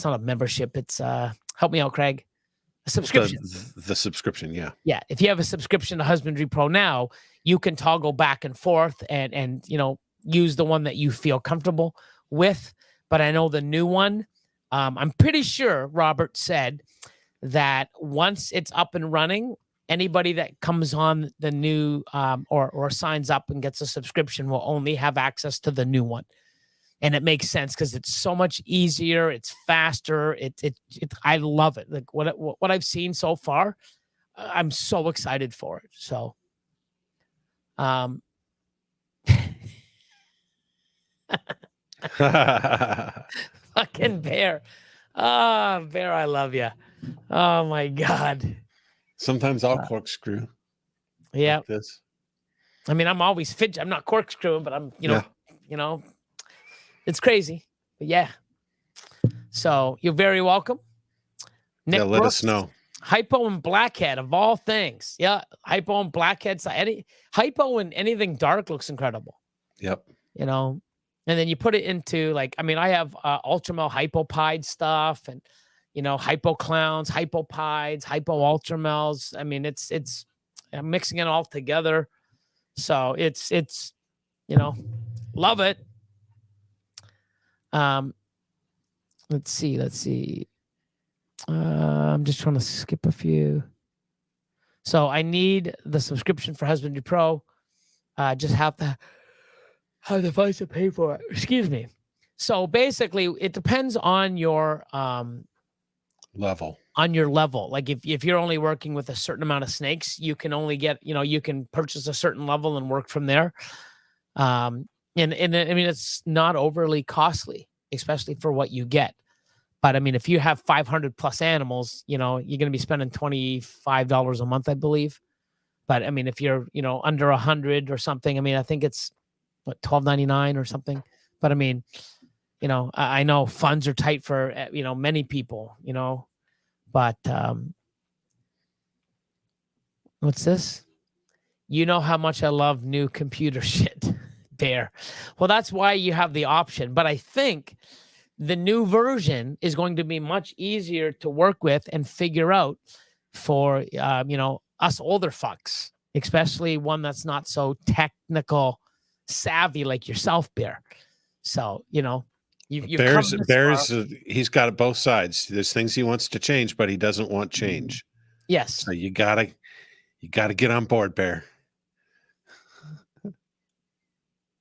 a membership, it's help me out, Craig. A subscription. The subscription, yeah. Yeah. If you have a subscription to HUSBANDRY.PRO now, you can toggle back and forth and use the one that you feel comfortable with. But I know the new one, I'm pretty sure Robert said that once it's up and running, anybody that comes on the new or signs up and gets a subscription will only have access to the new one. And it makes sense because it's so much easier. It's faster. I love it. Like what I've seen so far, I'm so excited for it. So, fucking Bear. Oh, Bear, I love you. Oh my God. Sometimes I'll corkscrew. Yeah. Like this. I mean, I'm always fidget. I'm not corkscrewing, but I'm, it's crazy. But yeah. So you're very welcome. Nick Let Brooks, us know. Hypo and Blackhead of all things. Yeah. Hypo and Blackhead. Hypo and anything dark looks incredible. Yep. And then you put it into I have Ultramel Hypopide stuff and, Hypo Clowns, Hypopides, Hypo Ultramels. I mean, I'm mixing it all together. So it's love it. Let's see. I'm just trying to skip a few. So I need the subscription for HUSBANDRY.PRO. Just have to have the device to pay for it. Excuse me. So basically, it depends on your level. On your level. Like if you're only working with a certain amount of snakes, you can only get, you can purchase a certain level and work from there. And I mean, it's not overly costly, especially for what you get. But I mean, if you have 500 plus animals, you're going to be spending $25 a month, I believe. But I mean, if you're, under 100 or something, I mean, I think it's what, $12.99 or something. But I mean, I know funds are tight for, many people, but what's this? You know how much I love new computer shit, Bear. Well, that's why you have the option. But I think the new version is going to be much easier to work with and figure out for, us older fucks, especially one that's not so technical savvy like yourself, Bear. So, Bear's he's got it both sides. There's things he wants to change, but he doesn't want change. Yes. So you gotta You got to get on board, Bear.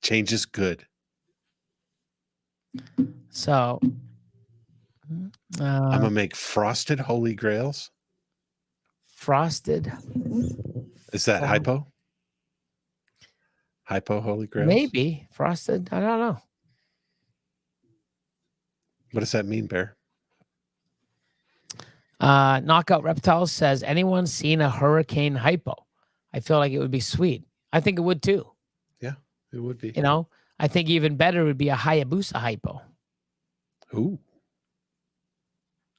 Change is good. So I'm gonna make frosted holy grails. frosted. Is that hypo? Hypo holy grails? Maybe frosted. I don't know. What does that mean, Bear? Knockout Reptiles says, anyone seen a hurricane hypo? I feel like it would be sweet. I think it would too. Yeah, it would be. You know, I think even better would be a Hayabusa hypo. Ooh.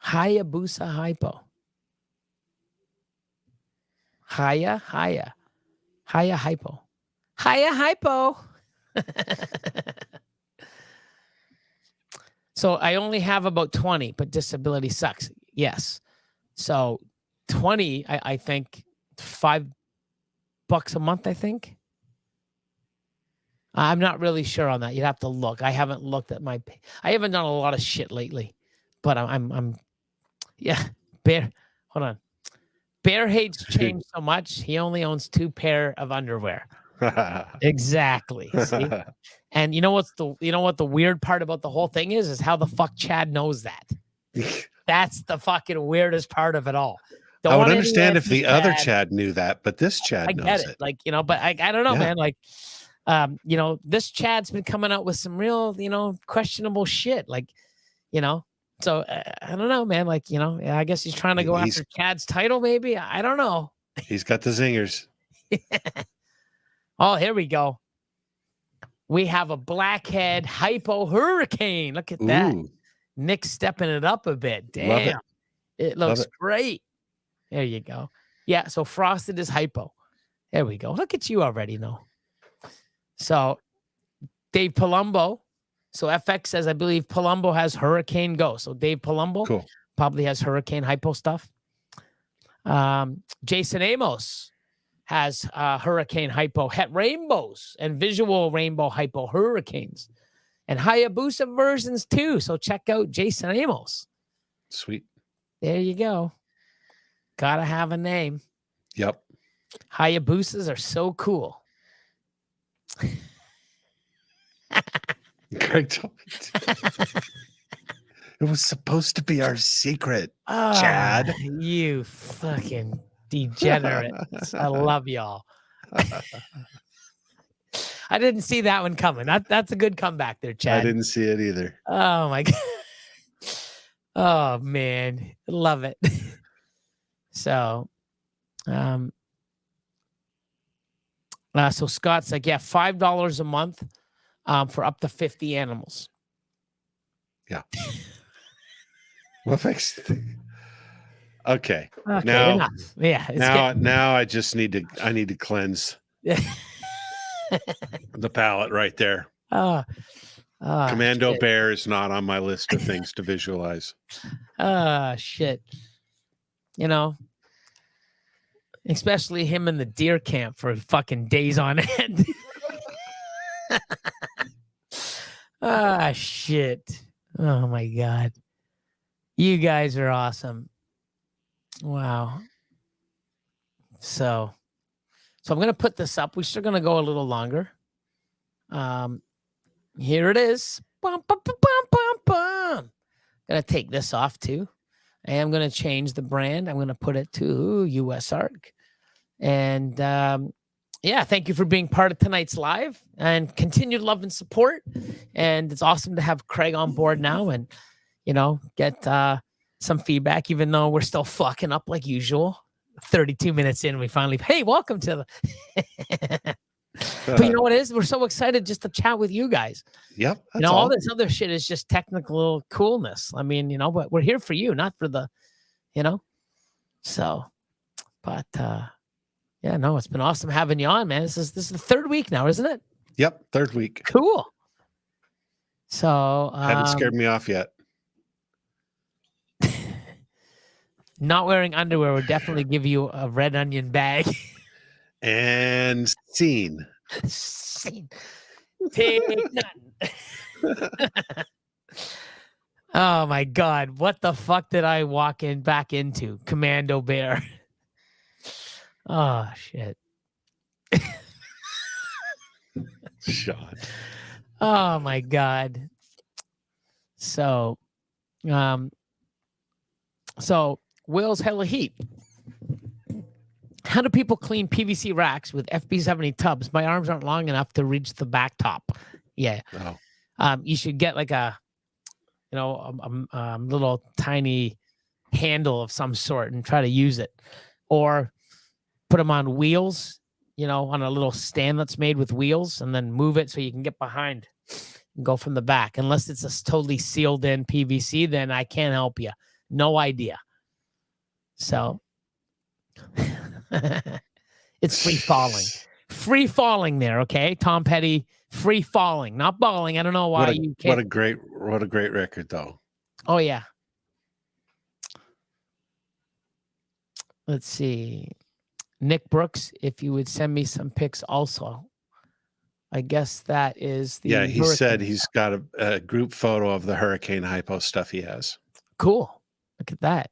Hayabusa hypo. Haya hypo. Haya hypo. So I only have about 20, but disability sucks. Yes. So 20, I think $5 a month, I think. I'm not really sure on that. You'd have to look. I haven't looked at I haven't done a lot of shit lately, but I'm yeah, Bear. Hold on. Bear hates change so much. He only owns 2 pair of underwear. Exactly. See? And you know what the weird part about the whole thing is how the fuck Chad knows that. That's the fucking weirdest part of it all. I would understand if the other Chad knew that, but this Chad knows it. Like, but I don't know, man. Like, this Chad's been coming out with some real, questionable shit. Like, so I don't know, man. Like, I guess he's trying to go after Chad's title, maybe. I don't know. He's got the zingers. Oh, here we go. We have a blackhead hypo hurricane. Look at that. Nick stepping it up a bit. Damn. It looks great. There you go. Yeah, so frosted is hypo. There we go. Look at you already know. So Dave Palumbo. So FX says, I believe Palumbo has Hurricane Go. So Dave Palumbo probably has Hurricane hypo stuff. Jason Amos has Hurricane hypo het rainbows and visual rainbow hypo hurricanes and Hayabusa versions too. So check out Jason Amos. Sweet. There you go. Gotta have a name. Yep. Hayabusas are so cool. Greg told me it was supposed to be our secret, Chad. You fucking degenerates. I love y'all. I didn't see that one coming. That's a good comeback there, Chad. I didn't see it either. Oh my God. Oh man. Love it. So so Scott's like, yeah, $5 a month for up to 50 animals. Yeah. Well, thanks. Okay. Now, enough. Yeah. Now I just need to cleanse the palate right there. Commando shit. Bear is not on my list of things to visualize. Shit. Especially him in the deer camp for fucking days on end. Shit. Oh my God. You guys are awesome. Wow. So I'm going to put this up. We're still going to go a little longer. Here it is. Bum, bum, bum, bum, bum. Going to take this off too. I am going to change the brand. I'm going to put it to US Arc. And thank you for being part of tonight's live and continued love and support. And it's awesome to have Craig on board now and, get some feedback, even though we're still fucking up like usual. 32 minutes in, we finally, hey, welcome to the... But you know what it is? We're so excited just to chat with you guys. Yep. All this other shit is just technical coolness. I mean, but we're here for you, not for the, so, but, it's been awesome having you on, man. This is the 3rd week now, isn't it? Yep. 3rd week. Cool. So, hadn't scared me off yet. Not wearing underwear would definitely give you a red onion bag. And scene. Take none. Oh my God. What the fuck did I walk back into? Commando Bear. Oh shit. Sean. Oh my God. So, Will's hella heat. How do people clean PVC racks with FB70 tubs? My arms aren't long enough to reach the back top. Yeah. Oh. You should get like a, little tiny handle of some sort and try to use it, or put them on wheels, on a little stand that's made with wheels, and then move it so you can get behind and go from the back. Unless it's a totally sealed in PVC, then I can't help you. No idea. So it's free falling there. Okay. Tom Petty, free falling, not balling. I don't know why you can't. What a great record though. Oh yeah. Let's see. Nick Brooks, if you would send me some pics also. I guess that is the he hurricane. said he's got a group photo of the hurricane hypo stuff he has. Cool. Look at that.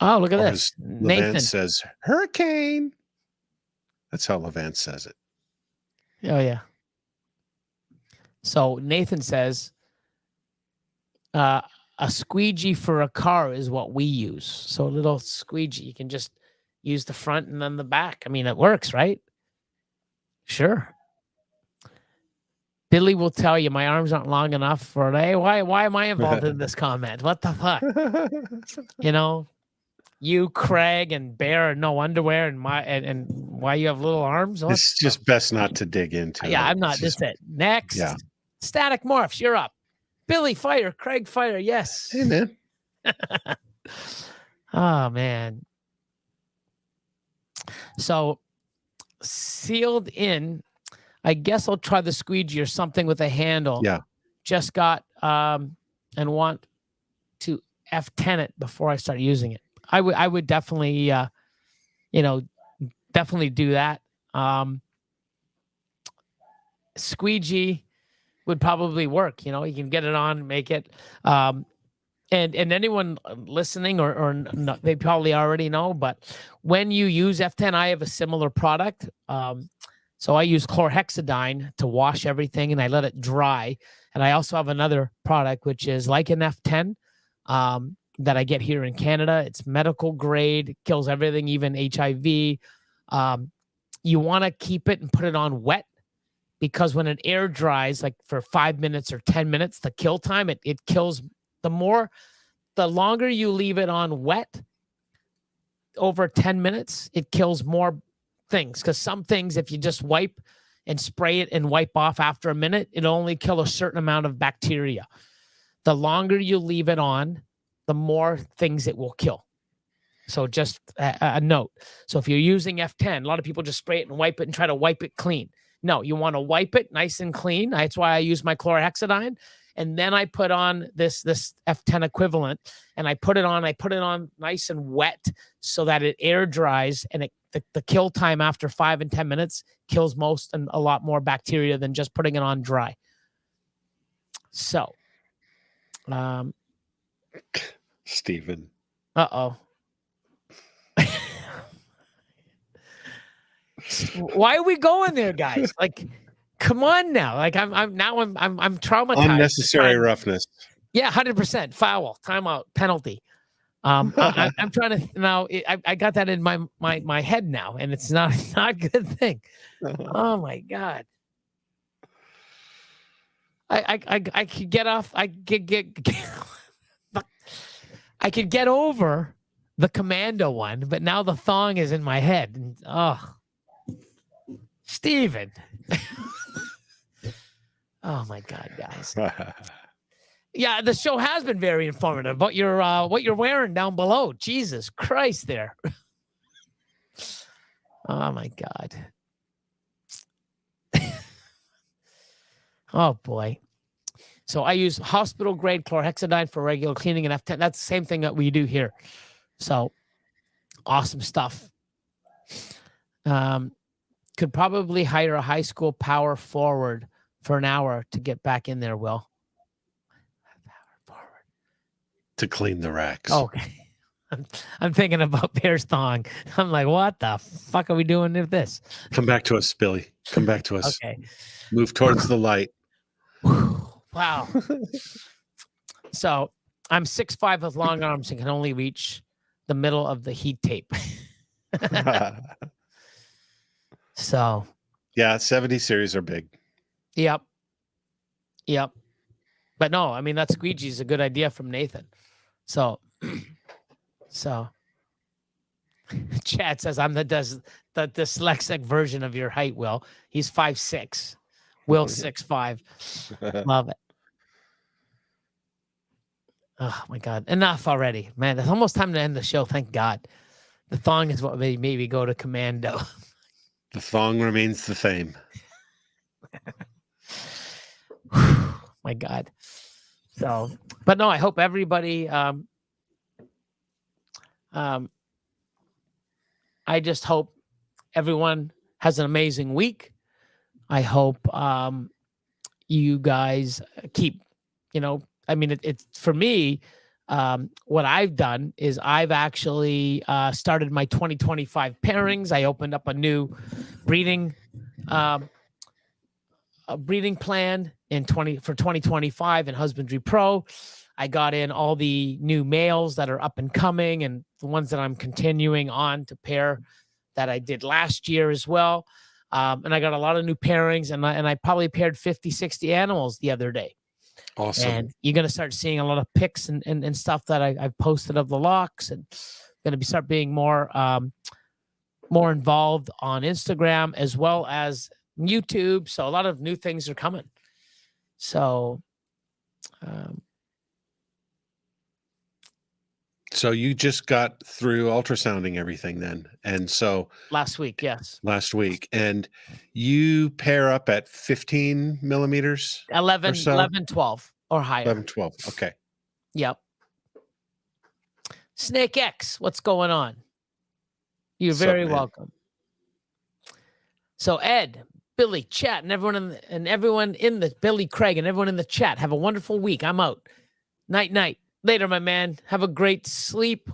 Oh, look at this. Nathan says hurricane. That's how Levant says it. Oh yeah. So Nathan says a squeegee for a car is what we use. So a little squeegee, you can just use the front and then the back. I mean, it works, right? Sure. Billy will tell you my arms aren't long enough for it. Hey, why am I involved in this comment? What the fuck? You, Craig, and Bear are no underwear, and why you have little arms? It's just best not to dig into. Yeah, I'm not. That's it. Next. Yeah. Static Morphs, you're up. Billy, fire. Craig, fire. Yes. Hey, man. Oh, man. So, sealed in, I guess I'll try the squeegee or something with a handle. Yeah. Just got and want to F10 it before I start using it. I would definitely, definitely do that. Squeegee would probably work. You can get it on, make it. And anyone listening or not, they probably already know, but when you use F10, I have a similar product. So I use chlorhexidine to wash everything and I let it dry. And I also have another product, which is like an F10 that I get here in Canada. It's medical grade, kills everything, even HIV. You want to keep it and put it on wet, because when it air dries, like for 5 minutes or 10 minutes, the kill time, it kills. The longer you leave it on wet, over 10 minutes, it kills more things. Because some things, if you just wipe and spray it and wipe off after a minute, it'll only kill a certain amount of bacteria. The longer you leave it on, the more things it will kill. So just a note. So if you're using F10, a lot of people just spray it and wipe it and try to wipe it clean. No, you want to wipe it nice and clean. That's why I use my chlorhexidine. And then I put on this F10 equivalent, and I put it on nice and wet so that it air dries, and the kill time after 5 and 10 minutes kills most and a lot more bacteria than just putting it on dry. So, Stephen. Uh-oh. Why are we going there, guys? Like, come on now. Like I'm traumatized. Unnecessary roughness. Yeah, 100%. Foul, timeout, penalty. I'm trying to now. I got that in my head now, and it's not a good thing. Oh my God. I could get off. I could get over the commando one, but now the thong is in my head. And, Steven. Oh my God, guys. Yeah, the show has been very informative, but what you're wearing down below. Jesus Christ there. Oh my God. Oh boy. So I use hospital grade chlorhexidine for regular cleaning and F10. That's the same thing that we do here. So awesome stuff. Could probably hire a high school power forward for an hour to get back in there, Will. To clean the racks. Okay. I'm thinking about Bear's thong. I'm like, what the fuck are we doing with this? Come back to us, Billy. Come back to us. Okay. Move towards the light. Wow. So I'm 6'5" with long arms and can only reach the middle of the heat tape. So Yeah, 70 series are big. Yep. But no, I mean, that squeegee is a good idea from Nathan. So Chad says I'm the dyslexic version of your height, Will. He's 5'6". Will 6'5". Love it. Oh my God. Enough already. Man, it's almost time to end the show. Thank God. The thong is what made me go to commando. The thong remains the same. My God. So, but no, I hope everybody, I just hope everyone has an amazing week. I hope you guys keep, I mean, it's for me, what I've done is I've actually started my 2025 pairings. I opened up a new breeding plan for 2025 in Husbandry.PRO. I got in all the new males that are up and coming and the ones that I'm continuing on to pair that I did last year as well. And I got a lot of new pairings, and I probably paired 50, 60 animals the other day. Awesome. And you're going to start seeing a lot of pics and stuff that I've posted of the locks, and going to start being more involved on Instagram as well as YouTube. So a lot of new things are coming. So, so you just got through ultrasounding everything then. And so last week, yes. Last week. And you pair up at 15 millimeters? 11, or so? 11, 12 or higher. 11, 12. Okay. Yep. Snake X, what's going on? You're very welcome. So Ed, Billy, chat, and everyone in the Billy, Craig, and everyone in the chat, have a wonderful week. I'm out. Night. Later, my man. Have a great sleep,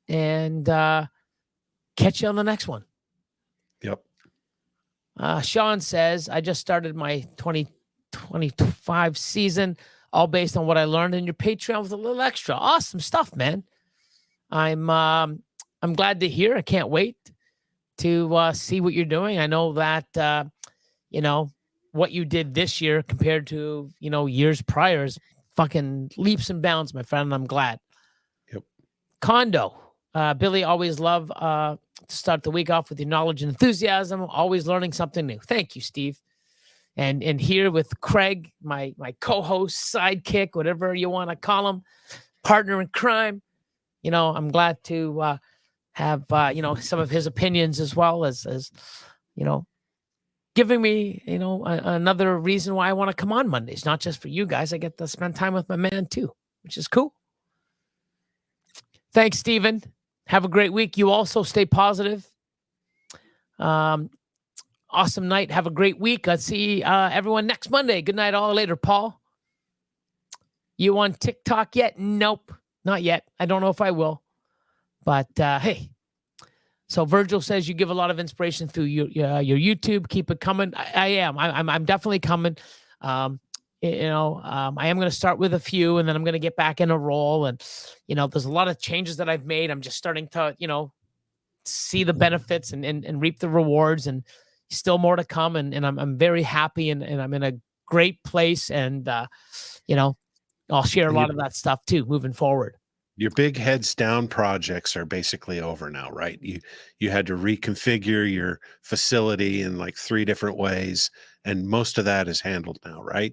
and catch you on the next one. Yep. Sean says, I just started my 2025 season, all based on what I learned in your Patreon with a little extra. Awesome stuff, man. I'm glad to hear. I can't wait to see what you're doing. I know that what you did this year compared to years prior is fucking leaps and bounds, my friend. And I'm glad. Yep. Condo, Billy, always love to start the week off with your knowledge and enthusiasm. Always learning something new. Thank you, Steve. And here with Craig, my co-host, sidekick, whatever you want to call him, partner in crime. I'm glad to have some of his opinions as well as giving me another reason why I want to come on Mondays, not just for you guys. I get to spend time with my man too, which is cool. Thanks, Steven. Have a great week. You also stay positive. Awesome night. Have a great week. Let's see everyone next Monday. Good night all. Later, Paul. You on TikTok yet? Nope, not yet. I don't know if I will, but hey. So Virgil says you give a lot of inspiration through your YouTube. Keep it coming. I am. I'm definitely coming. I am going to start with a few, and then I'm going to get back in a roll. And there's a lot of changes that I've made. I'm just starting to see the benefits and reap the rewards, and still more to come. And I'm very happy, and I'm in a great place. And I'll share a lot of that stuff too moving forward. Your big heads down projects are basically over now, right? You had to reconfigure your facility in like 3 different ways, and most of that is handled now, right?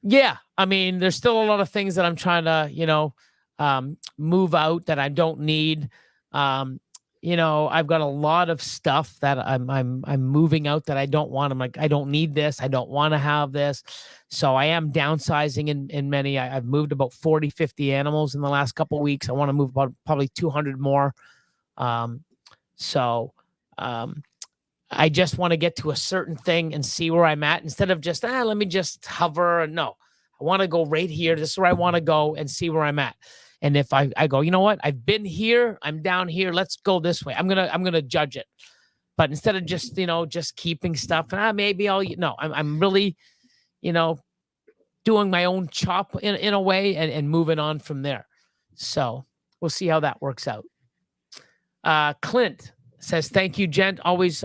Yeah. I mean, there's still a lot of things that I'm trying to, move out that I don't need. I've got a lot of stuff that I'm moving out that I don't want. I'm like, I don't need this. I don't want to have this. So I am downsizing in many. I've moved about 40, 50 animals in the last couple of weeks. I want to move about probably 200 more. I just want to get to a certain thing and see where I'm at instead of just, let me just hover. No, I want to go right here. This is where I want to go and see where I'm at. And if I go, you know what, I've been here, I'm down here, let's go this way. I'm gonna judge it. But instead of just, just keeping stuff, and maybe I'm really, doing my own chop in a way and moving on from there. So we'll see how that works out. Clint says, thank you, gents. Always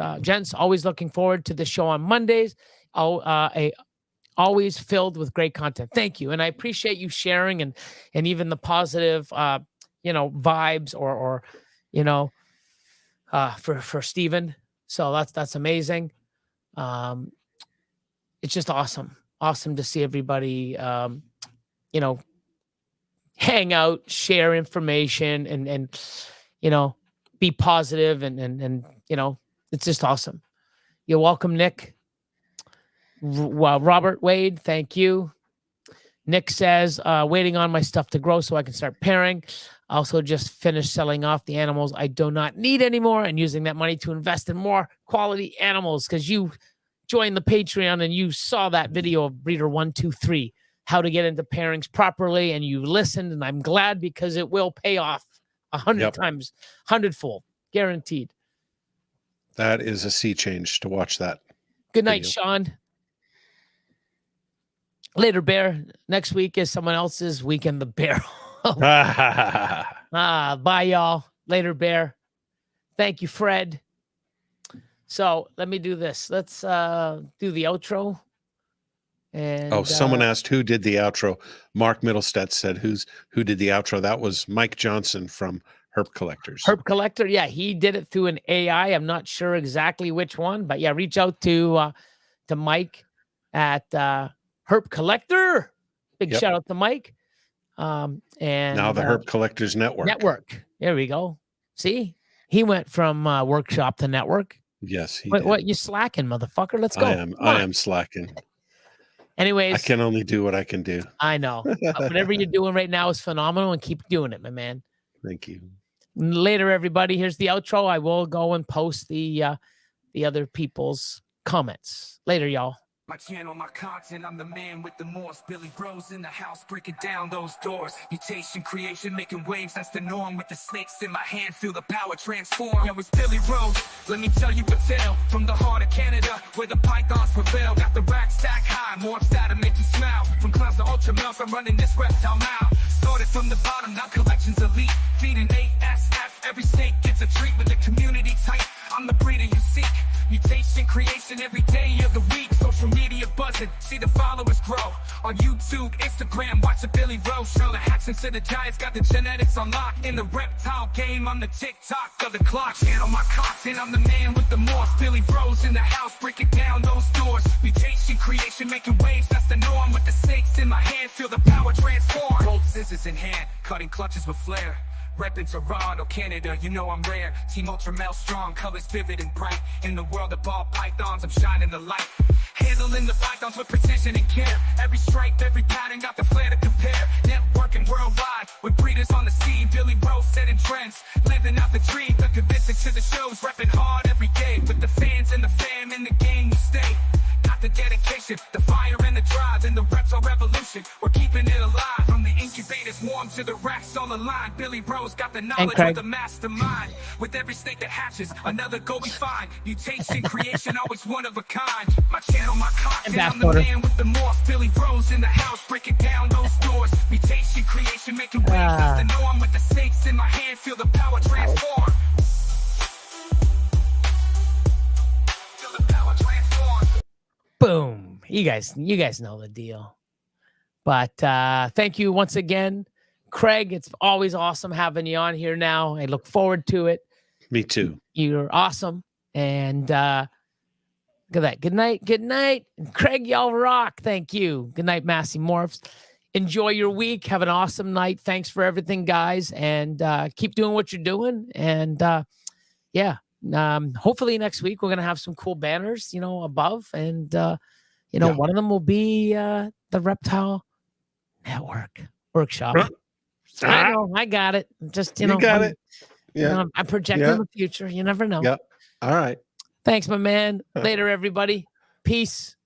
looking forward to the show on Mondays. Always filled with great content. Thank you. And I appreciate you sharing and even the positive, vibes or for Steven. So that's amazing. It's just awesome. Awesome to see everybody, hang out, share information and be positive and it's just awesome. You're welcome, Nick. Robert Wade, thank you. Nick says, waiting on my stuff to grow so I can start pairing. Also just finished selling off the animals I do not need anymore and using that money to invest in more quality animals, because you joined the Patreon and you saw that video of Breeder 123, how to get into pairings properly, and you listened, and I'm glad because it will pay off 100 times, 100-fold, guaranteed. That is a sea change to watch that. Good night, Sean. Later, Bear. Next week is someone else's Weekend the Bear. Bye, y'all. Later, Bear. Thank you, Fred. So let me do this. Let's do the outro. And someone asked who did the outro. Mark Middlestead said who did the outro. That was Mike Johnson from Herp Collectors. Herp Collector, yeah, he did it through an AI. I'm not sure exactly which one, but yeah, reach out to Mike at Herp Collector. Big shout out to Mike. And now the Herp Collectors Network. There we go. See, he went from workshop to network. Yes, he what, did. what you slacking, motherfucker? Let's go. I am slacking. Anyways, I can only do what I can do. I know. Whatever you're doing right now is phenomenal, and keep doing it, my man. Thank you. Later, everybody. Here's the outro. I will go and post the other people's comments. Later, y'all. My channel, my content, I'm the man with the Morse. Billy Rose in the house, breaking down those doors. Mutation, creation, making waves, that's the norm. With the snakes in my hand, feel the power transform. Yo, it's Billy Rose, let me tell you a tale. From the heart of Canada, where the pythons prevail. Got the rack stack high, morphs that'll make you smile. From clowns to ultra males, I'm running this reptile now. Started from the bottom, now collections elite. Feeding ASF, every snake gets a treat with the community tight. I'm the breeder you seek. Mutation, creation, every day of the week. Social media buzzing, see the followers grow. On YouTube, Instagram, watch the Billy Rose show. The hacks into the giants, got the genetics unlocked. In the reptile game, I'm the TikTok of the clock. Channel my content, I'm the man with the Morse. Billy Rose in the house, breaking down those doors. Mutation, creation, making waves, that's the norm. With the snakes in my hand, feel the power transform. Cold scissors in hand, cutting clutches with flair. Reppin' Toronto, Canada, you know I'm rare. Team Ultra Male strong, colors vivid and bright. In the world of ball pythons, I'm shining the light. Handling the pythons with precision and care. Every stripe, every pattern, got the flair to compare. Networking worldwide, with breeders on the scene. Billy Rose setting trends, living out the dream. The convincing to the shows, repping hard every day. With the fans and the fam in the game, we stay. Got the dedication, the fire and the drive. In the reptile revolution, we're keeping it alive. From the incubators warm to the racks on the line. Billy Rose got the knowledge of the mastermind. With every snake that hatches, another goal we find. Mutation, creation, always one of a kind. My channel, my content, I'm the man with the Morse. Billy Rose in the house, breaking down those doors. Mutation, creation, making waves, that's the norm. With the snakes in my hand, feel the power transform. Feel the power transform. Boom. You guys know the deal. But thank you once again, Craig. It's always awesome having you on here now. I look forward to it. Me too. You're awesome. And look at that. Good night. Good night. And Craig, y'all rock. Thank you. Good night, Massey Morphs. Enjoy your week. Have an awesome night. Thanks for everything, guys. And keep doing what you're doing. And hopefully next week we're going to have some cool banners, above. And, one of them will be the Reptile Network Workshop. I know, I got it. Just, you got it. Yeah. I'm projecting the future. You never know. Yeah. All right. Thanks, my man. Later, everybody. Peace.